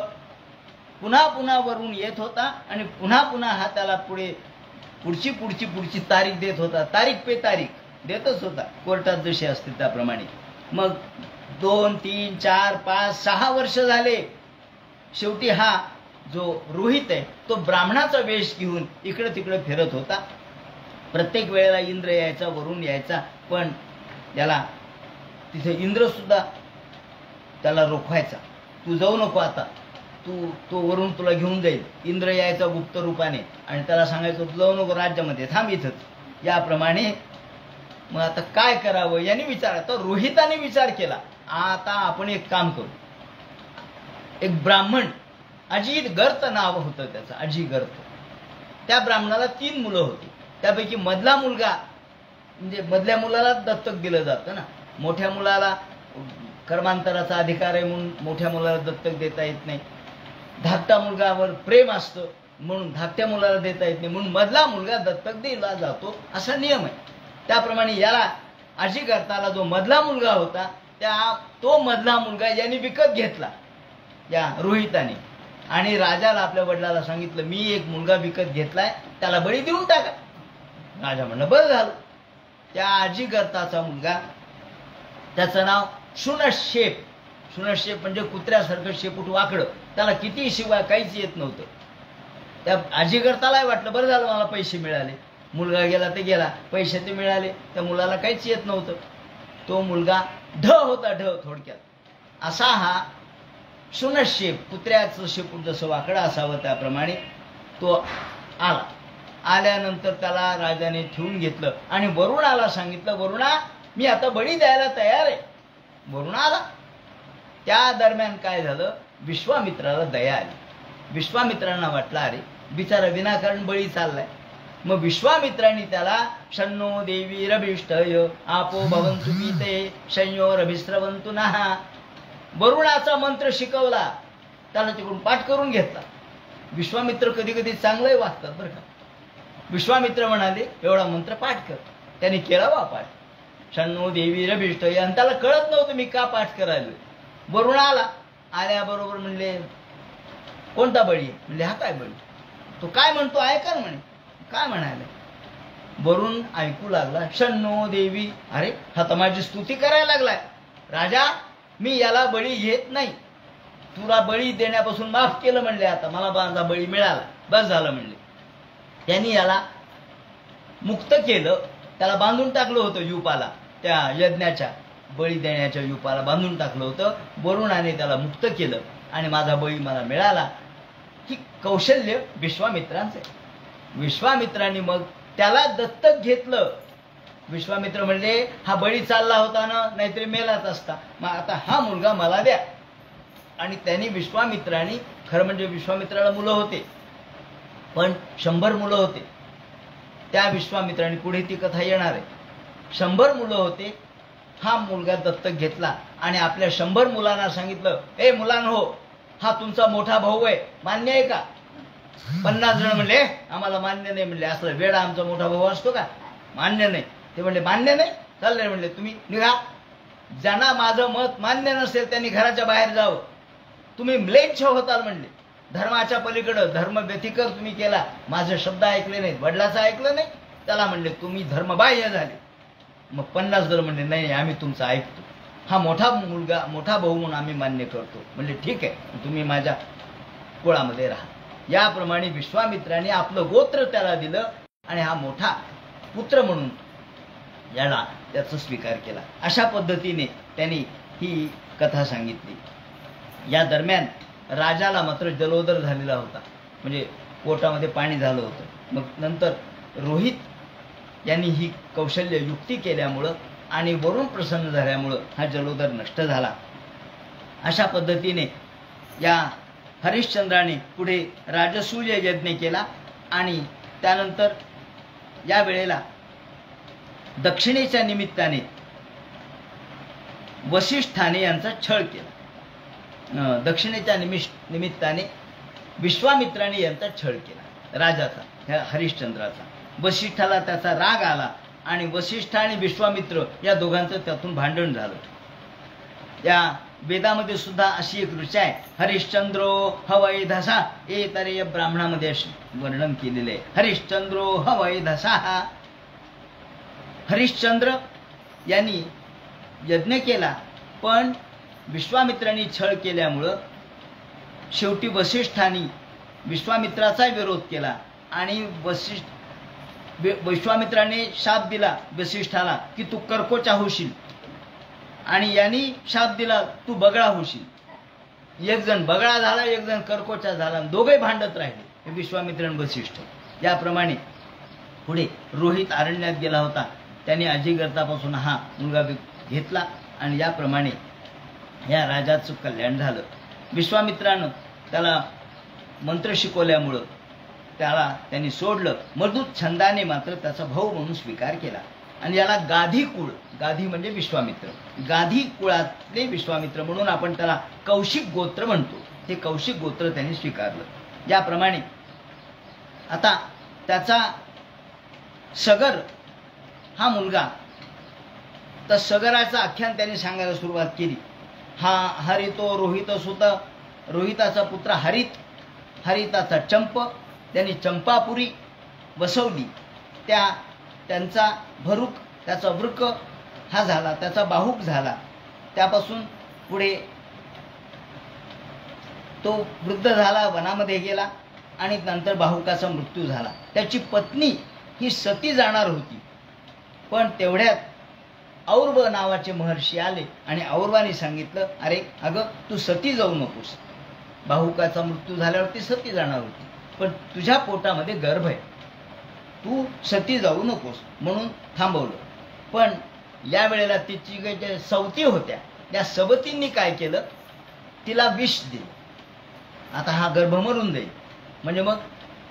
A: पुन्हा पुन्हा वरून येत होता आणि पुन्हा पुन्हा हा त्याला पुढची तारीख देत होता. तारीख पे तारीख देतच होता, कोर्टात जशी असते त्याप्रमाणे. मग 2, 3, 4, 5, 6 वर्ष झाले. शेवटी हा जो रोहित आहे तो ब्राह्मणाचा वेश घेऊन इकडे तिकडे फिरत होता. प्रत्येक वेळेला इंद्र यायचा, वरून यायचा, पण त्याला तिथे इंद्र सुद्धा त्याला रोखवायचा. तू जाऊ नको आता, तो वरून तुला घेऊन जाईल. इंद्र यायचा गुप्त रूपाने आणि त्याला सांगायचं तू जाऊ नको राज्यामध्ये, थांब इथंच. याप्रमाणे मग आता काय करावं यांनी तर रोहिताने विचार केला. आता आपण एक काम करू. एक ब्राह्मण, अजित गर्त नाव होतं त्याचं, अजित गर्त. त्या ब्राह्मणाला 3 मुलं होती. त्यापैकी मधला मुलगा, म्हणजे मधल्या मुलाला दत्तक दिलं जातं ना, मोठ्या मुलाला कर्मांतराचा अधिकार आहे म्हणून मोठ्या मुलाला दत्तक देता येत नाही. धाकटा मुलगावर प्रेम असतं म्हणून धाकट्या मुलाला देता येत नाही, म्हणून मधला मुलगा दत्तक दिला जातो, असा नियम आहे. त्याप्रमाणे याला अजिगर्ताला जो मधला मुलगा होता तो मधला मुलगा यांनी विकत घेतला या रोहिताने. आणि राजाला, आपल्या वडिलाला सांगितलं मी एक मुलगा विकत घेतलाय, त्याला बळी देऊन टाका. राजा म्हणलं बरं झालं. त्या अजिगर्ताचा मुलगा, त्याचं नाव शुनशेप. शुनशेप म्हणजे कुत्र्यासारखं शेपूट वाकडं, त्याला किती शिवाय काहीच येत नव्हतं. त्या अजिगर्तालाही वाटलं बरं झालं मला पैसे मिळाले. मुलगा गेला ते गेला, पैसे ते मिळाले. त्या मुलाला काहीच येत नव्हतं. तो मुलगा होता, थोडक्यात. असा हा शुनशेप, कुत्र्याचं शेपूट जसं वाकडं असावं त्याप्रमाणे तो आला. आल्यानंतर त्याला राजाने ठेवून घेतलं आणि वरुणाला सांगितलं वरुणा मी आता बळी द्यायला तयार आहे. वरुण आला. त्या दरम्यान काय झालं, विश्वामित्राला दया आली. विश्वामित्रांना वाटलं अरे बिचारा विनाकारण बळी चाललाय. मग विश्वामित्रांनी त्याला शन्नो देवी रभिष्टय आपो भवन्तु पीते शंयोरभिस्रवन्तु नः, वरुणाचा मंत्र शिकवला. त्याला तिकडून पाठ करून घेतला. विश्वामित्र कधी कधी चांगलंही वागतात बरं का. विश्वामित्र म्हणाले एवढा मंत्र पाठ कर. त्याने केला बा पाठ. शन्नो देवी रभिष्टय. आणि त्याला कळत नव्हतं मी का पाठ करायला. वरुण आला. आल्याबरोबर म्हणले कोणता बळी आहे. म्हणले हा काय बळी. तो काय म्हणतो ऐका ना म्हणे. काय म्हणाले. वरुण ऐकू लागला शन्नो देवी. अरे हा तर माझी स्तुती करायला लागलाय. राजा मी याला बळी घेत नाही, तुला बळी देण्यापासून माफ केलं म्हणले. आता मला माझा बळी मिळाला, बस झालं म्हणले. त्यांनी याला मुक्त केलं. त्याला बांधून टाकलं होतं युपाला, त्या यज्ञाच्या बळी देण्याच्या युपाला बांधून टाकलं होतं. वरुणाने त्याला मुक्त केलं आणि माझा बळी मला मिळाला. ही कौशल्य विश्वामित्रांचे. विश्वामित्रांनी मग त्याला दत्तक घेतलं. विश्वामित्र म्हणले हा बळी चालला होता ना, नाहीतरी मेलाच असता, मग आता हा मुलगा मला द्या. आणि त्यांनी विश्वामित्रांनी, खरं म्हणजे विश्वामित्राला मुलं होते पण 100 मुलं होते. त्या विश्वामित्रांनी, पुढे ती कथा येणार आहे, 100 मुलं होते. हा मुलगा दत्तक घेतला आणि आपल्या 100 मुलांना सांगितलं ए मुलांनो हा तुमचा मोठा भाऊ आहे, मान्य आहे का. 50 जण म्हणले आम्हाला मान्य नाही. म्हणले असलं वेडा आमचा मोठा भाऊ असतो का, मान्य नाही. ते म्हणले मान्य नाही, चालले म्हणले तुम्ही निघा, ज्यांना माझं मत मान्य नसेल त्यांनी घराच्या बाहेर जावं, तुम्ही म्लेच्छ होताल म्हणले, धर्माच्या पलीकडं धर्म व्यतिकर तुम्ही केला, माझे शब्द ऐकले नाहीत, वडिलाचं ऐकलं नाही, त्याला म्हणले तुम्ही धर्मबाह्य झाले. मग 50 जण म्हणले नाही आम्ही तुमचं ऐकतो, हा मोठा मुलगा मोठा भाऊ म्हणून आम्ही मान्य करतो. म्हणले ठीक आहे तुम्ही माझ्या कुळामध्ये राहा. याप्रमाणे विश्वामित्राने आपलं गोत्र त्याला दिलं आणि हा मोठा पुत्र म्हणून याला त्याचा स्वीकार केला. अशा पद्धतीने त्यांनी ही कथा सांगितली. या दरम्यान राजाला मात्र जलोदर झालेला होता, म्हणजे पोटामध्ये पाणी झालं होतं. मग नंतर रोहित यांनी ही कौशल्य युक्ती केल्यामुळं आणि वरून प्रसन्न झाल्यामुळं हा जलोदर नष्ट झाला. अशा पद्धतीने या हरिश्चंद्राने पुढे राजसूय यज्ञ केला आणि त्यानंतर या वेळेला दक्षिणेच्या निमित्ताने वसिष्ठाने यांचा छळ केला. दक्षिणेच्या निमित्ताने विश्वामित्राने यांचा छळ केला राजाचा, ह्या हरिश्चंद्राचा. वसिष्ठाला त्याचा राग आला आणि वसिष्ठ आणि विश्वामित्र या दोघांचं त्यातून भांडण झालं. या वेदामध्ये सुद्धा अशी एक ऋचा आहे, हरिश्चंद्रो हवै धसा, हे तर या ब्राह्मणामध्ये असे वर्णन केलेले आहे. हरिश्चंद्रो हवै धसा. हरिश्चंद्र यांनी यज्ञ केला, पण विश्वामित्रांनी छळ केल्यामुळं शेवटी वसिष्ठांनी विश्वामित्राचा विरोध केला आणि विश्वामित्राने शाप दिला वसिष्ठाला की तू कर्कोचा होशील, आणि यांनी शाप दिला तू बगळा होशील. एक जण बगळा झाला, एक जण कर्कोचा झाला, दोघे भांडत राहिले विश्वामित्र आणि वसिष्ठ. याप्रमाणे पुढे रोहित अरण्यात गेला होता, त्याने अजिगर्तापासून हा मुलगा घेतला आणि याप्रमाणे या राजाचं कल्याण झालं. विश्वामित्रानं त्याला मंत्र शिकवल्यामुळं त्याला त्यांनी सोडलं. मधुत छंदाने मात्र त्याचा भाऊ म्हणून स्वीकार केला आणि याला गाधी कुळ, गाधी म्हणजे विश्वामित्र, गाधी कुळातले विश्वामित्र म्हणून आपण त्याला कौशिक गोत्र म्हणतो. हे कौशिक गोत्र त्यांनी स्वीकारलं. याप्रमाणे आता त्याचा सगर हा मुलगा, तर सगराचं आख्यान त्यांनी सांगायला सुरुवात केली. हा हरितो रोहित सुत, रोहिताचा पुत्र हरित, हरिताचा चंप, त्यांनी चंपापुरी वसवली. त्यांचा भरूक, त्याचा वृक हा झाला, त्याचा बाहुक झाला. त्यापासून पुढे तो वृद्ध झाला, वनामध्ये गेला आणि नंतर बाहुकाचा मृत्यू झाला. त्याची पत्नी ही सती जाणार होती, पण तेवढ्यात और्व नावाचे महर्षी आले आणि और्वाने सांगितलं, अरे अगं तू सती जाऊ नकोस, बाहुकाचा मृत्यू झाल्यावर ती सती जाणार होती, पण तुझ्या पोटामध्ये गर्भ आहे, तू सती जाऊ नकोस, म्हणून थांबवलं. पण या वेळेला तिची ज्या सवती होत्या त्या सवतींनी काय केलं, तिला विष दिलं. आता हा गर्भ मरून जाईल, म्हणजे मग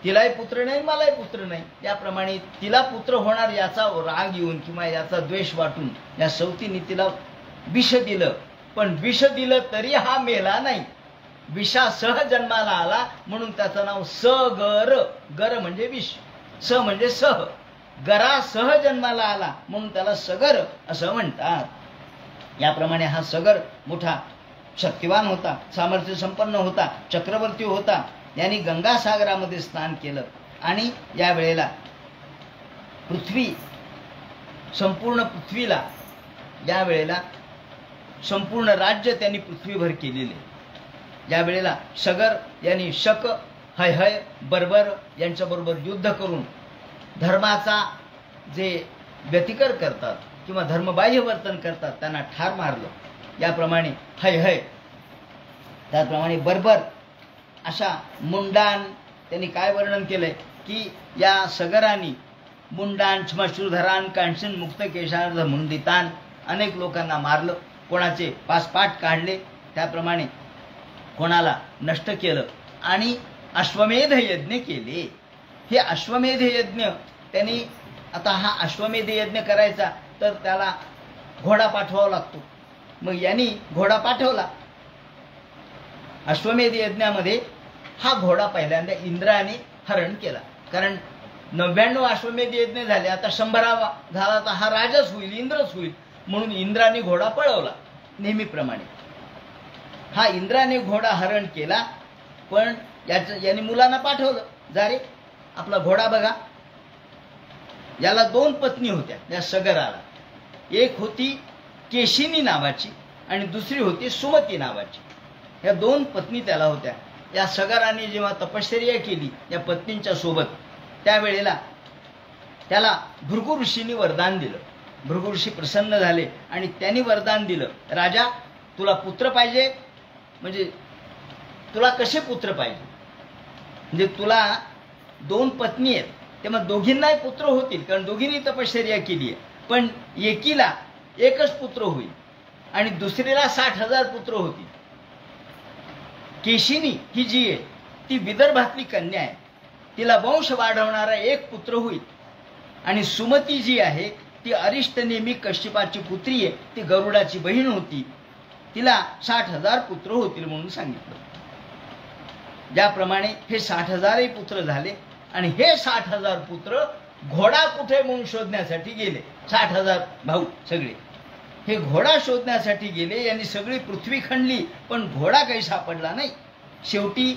A: तिलाही पुत्र नाही मलाही पुत्र नाही. त्याप्रमाणे तिला पुत्र होणार याचा राग येऊन किंवा याचा द्वेष वाटून या सवतींनी तिला विष दिलं. पण विष दिलं तरी हा मेला नाही, विषासह जन्माला आला, म्हणून त्याचं नाव सगर. गर म्हणजे विष, स म्हणजे सह, गरासह जन्माला आला म्हणून त्याला सगर असं म्हणतात. याप्रमाणे हा सगर मोठा शक्तिवान होता, सामर्थ्य संपन्न होता, चक्रवर्ती होता. यांनी गंगासागरामध्ये स्नान केलं आणि या वेळेला पृथ्वी, संपूर्ण पृथ्वीला या वेळेला संपूर्ण राज्य त्यांनी पृथ्वीभर केलेले. या वेळेला सगर यांनी शक, हयहय, बर्बर यांच्याबरोबर युद्ध करून धर्माचा जे व्यतिकर करतात किंवा धर्मबाह्य वर्तन करतात त्यांना ठार मारलं. याप्रमाणे हयहय, त्याप्रमाणे बर्बर, अशा मुंडान त्यांनी काय वर्णन केलंय की या सगरांनी मुंडान, श्मश्रुधरान, कांचन मुक्त केशार्ध मुंडितान, अनेक लोकांना मारलं, कोणाचे पासपाट काढले, त्याप्रमाणे कोणाला नष्ट केलं आणि अश्वमेध यज्ञ केले. हे अश्वमेध यज्ञ त्यांनी, आता हा अश्वमेध यज्ञ करायचा तर त्याला घोडा पाठवावा लागतो. मग यांनी घोडा पाठवला. अश्वमेध यज्ञामध्ये हा घोडा पहिल्यांदा इंद्राने हरण केला, कारण 99 अश्वमेध यज्ञ झाले, आता 100वा झाला तर हा राजाच होईल, इंद्रच होईल. म्हणून इंद्राने घोडा पळवला नेहमीप्रमाणे. हा इंद्राने घोडा हरण केला, पण याने मुलांना पाठवलं, जा रे आपला घोडा बघा. याला 2 पत्नी होत्या या सगराला. एक होती केशिनी नावाची आणि दुसरी होती सुमती नावाची. या 2 पत्नी त्याला होत्या. या सगराने जेव्हा तपश्चर्या केली या पत्नींच्या सोबत, त्यावेळेला त्याला भृगु ऋषींनी वरदान दिलं. भृगु ऋषी प्रसन्न झाले आणि त्यांनी वरदान दिलं, राजा तुला पुत्र पाहिजे, म्हणजे तुला कसे पुत्र पाहिजे, म्हणजे तुला 2 पत्नी आहेत, तेव्हा दोघींनाही पुत्र होतील, कारण दोघींनी तपश्चर्या केली आहे. पण एकीला एकच पुत्र होईल आणि दुसरीला 60,000 पुत्र होतील. केशिनी ही जी आहे ती विदर्भातली कन्या आहे, तिला वंश वाढवणारा एक पुत्र होईल. आणि सुमती जी आहे ती अरिष्टनेमी कश्यपाची पुत्री आहे, ती गरुडाची बहीण होती, तिला 60,000 पुत्र होतील म्हणून सांगितलं. ज्याप्रमाणे हे 60,000 पुत्र झाले आणि हे 60,000 पुत्र घोडा कुठे म्हणून शोधण्यासाठी गेले. 60,000 भाऊ सगळे हे घोडा शोधण्यासाठी गेले. यांनी सगळी पृथ्वी खणली, पण घोडा काही सापडला नाही. शेवटी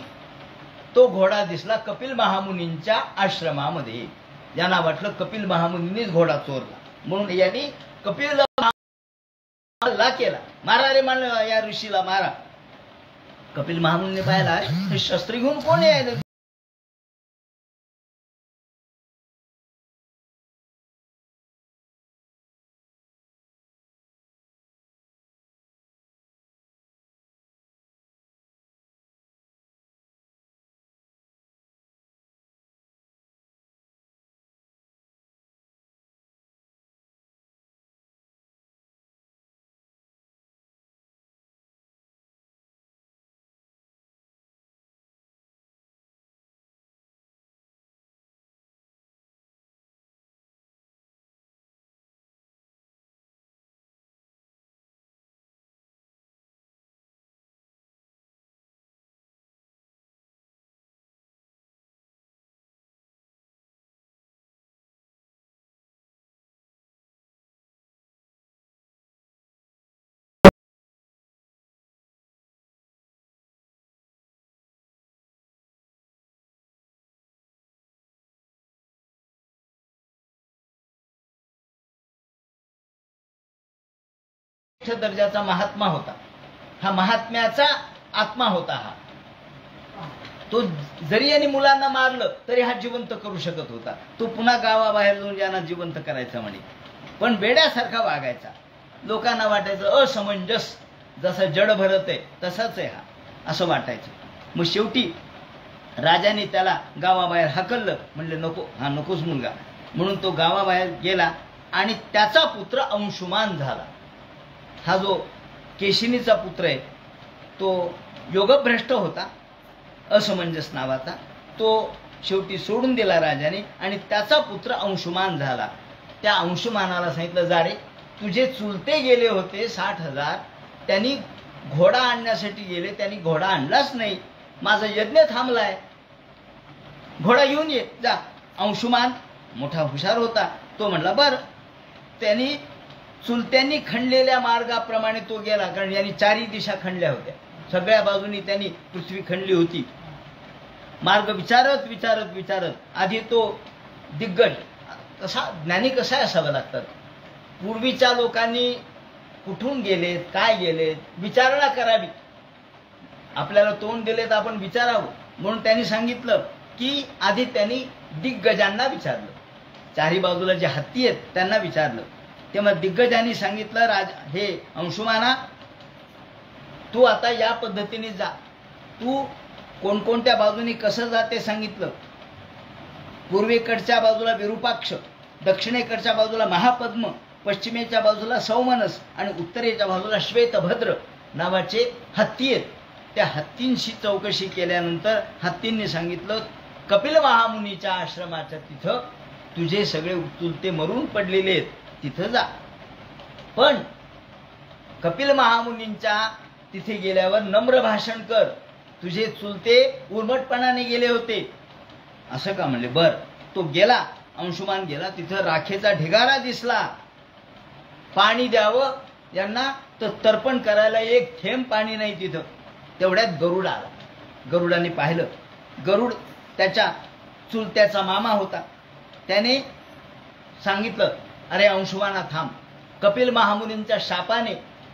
A: तो घोडा दिसला कपिल महामुनींच्या आश्रमामध्ये. यांना वाटलं कपिल महामुनींनीच घोडा चोरला, म्हणून यांनी कपिल केला, मारा रे मान, या ऋषीला मारा. कपिल महामुनीने पाहिला, हे शस्त्र घेऊन कोण यायला. दर्जाचा महात्मा होता. हा महात्म्याचा आत्मा होता. हा तो जरी यांनी मुलांना मारलं तरी हा जिवंत करू शकत होता. तो पुन्हा गावाबाहेर जाऊन यांना जिवंत करायचा म्हणे, पण वेड्यासारखा वागायचा. लोकांना वाटायचं असमंजस, जसा जड भरत आहे तसाच आहे हा, असं वाटायचं. मग शेवटी राजाने त्याला गावाबाहेर हाकललं, म्हणले नको, हा नकोच मुलगा. म्हणून तो गावाबाहेर गेला आणि त्याचा पुत्र अंशुमान झाला. हा जो केशिनीचा पुत्र आहे तो योगभ्रष्ट होता, असमंजस नावाचा. तो शेवटी सोडून दिला राजाने आणि त्याचा पुत्र अंशुमान झाला. त्या अंशुमानाला सांगितलं, जा रे, तुझे चुलते गेले होते 60,000, त्यांनी घोडा आणण्यासाठी गेले, त्यांनी घोडा आणलाच नाही, माझा यज्ञ थांबलाय, घोडा घेऊन ये जा. अंशुमान मोठा हुशार होता, तो म्हणला बरं. त्यांनी चुलत्यांनी खणलेल्या मार्गाप्रमाणे तो गेला, कारण यांनी 4 दिशा खणल्या होत्या, सगळ्या बाजूनी त्यांनी पृथ्वी खणली होती. मार्ग विचारत विचारत विचारत आधी तो दिग्गज, कसा ज्ञानी कसा असावं लागतात. पूर्वीच्या लोकांनी कुठून गेलेत, काय गेलेत, विचारणा करावी. आपल्याला तोंड दिले तर आपण विचारावं. म्हणून त्यांनी सांगितलं की आधी त्यांनी दिग्गजांना विचारलं, 4 बाजूला जे हत्ती आहेत त्यांना विचारलं. तेव्हा दिग्गजांनी सांगितलं, हे अंशुमाना, तू आता या पद्धतीने जा, तू कोणकोणत्या बाजूनी कसं जा ते सांगितलं. पूर्वेकडच्या बाजूला विरूपाक्ष, दक्षिणेकडच्या बाजूला महापद्म, पश्चिमेच्या बाजूला सौमनस आणि उत्तरेच्या बाजूला श्वेतभद्र नावाचे हत्ती आहेत. त्या हत्तींशी चौकशी केल्यानंतर हत्तींनी सांगितलं, कपिल महामुनीच्या आश्रमाच्या तिथं तुझे सगळे चुलते मरून पडलेले आहेत, तिथं जा. पण कपिल महामुनींच्या तिथे गेल्यावर नम्र भाषण कर, तुझे चुलते उर्मटपणाने गेले होते. असं का म्हणले, बर. तो गेला, अंशुमान गेला, तिथं राखेचा ढिगारा दिसला. पाणी द्यावं यांना तर तर्पण करायला एक थेंब पाणी नाही तिथं. तेवढ्यात गरुड आला. गरुडाने पाहिलं. गरुड त्याच्या चुलत्याचा मामा होता. त्याने सांगितलं, अरे अंशुमाना थांब, कपिल महामुनींच्या शापाने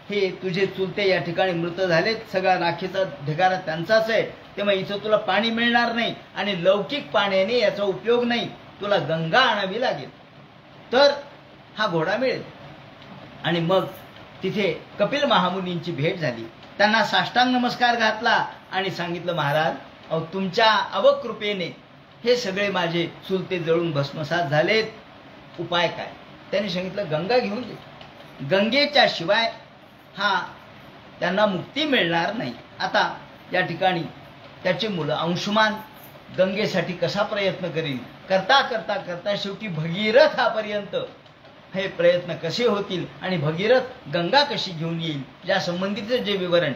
A: हे तुझे चुलते या ठिकाणी मृत झालेत, सगळा राखेचा ढिगारा त्यांचाच आहे, तेव्हा इथं तुला पाणी मिळणार नाही आणि लौकिक पाण्याने याचा उपयोग नाही, तुला गंगा आणावी लागेल तर हा घोडा मिळेल. आणि मग तिथे कपिल महामुनींची भेट झाली. त्यांना साष्टांग नमस्कार घातला आणि सांगितलं, महाराज अहो तुमच्या अवकृपेने हे सगळे माझे चुलते जळून भस्मसात झालेत, उपाय काय? त्यांनी सांगितलं, गंगा घेऊन दे. गंगेच्या शिवाय हा त्यांना मुक्ती मिळणार नाही. आता या ठिकाणी त्याचे मुलं अंशुमान गंगेसाठी कसा प्रयत्न करील, करता करता करता शेवटी भगीरथापर्यंत हे प्रयत्न कसे होतील आणि भगीरथ गंगा कशी घेऊन येईल या संबंधीचं जे विवरण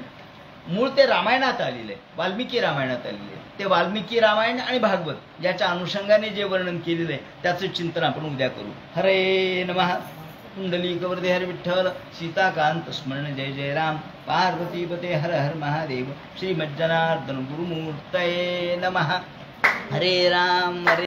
A: मूळ ते रामायणात आलेलं आहे, वाल्मिकी रामायणात आलेलं आहे. ते वाल्मिकी रामायण आणि भागवत याच्या अनुषंगाने जे वर्णन केलेलं आहे त्याचं चिंतन आपण उद्या करू. हरे नमः. कुंडलीकवरदे हर विठ्ठल. सीताकांत स्मरण जय जय राम. पार्वतीपते हर हर महादेव. श्रीमज्जनार्दन गुरुमूर्तये नमः. हरे राम हरे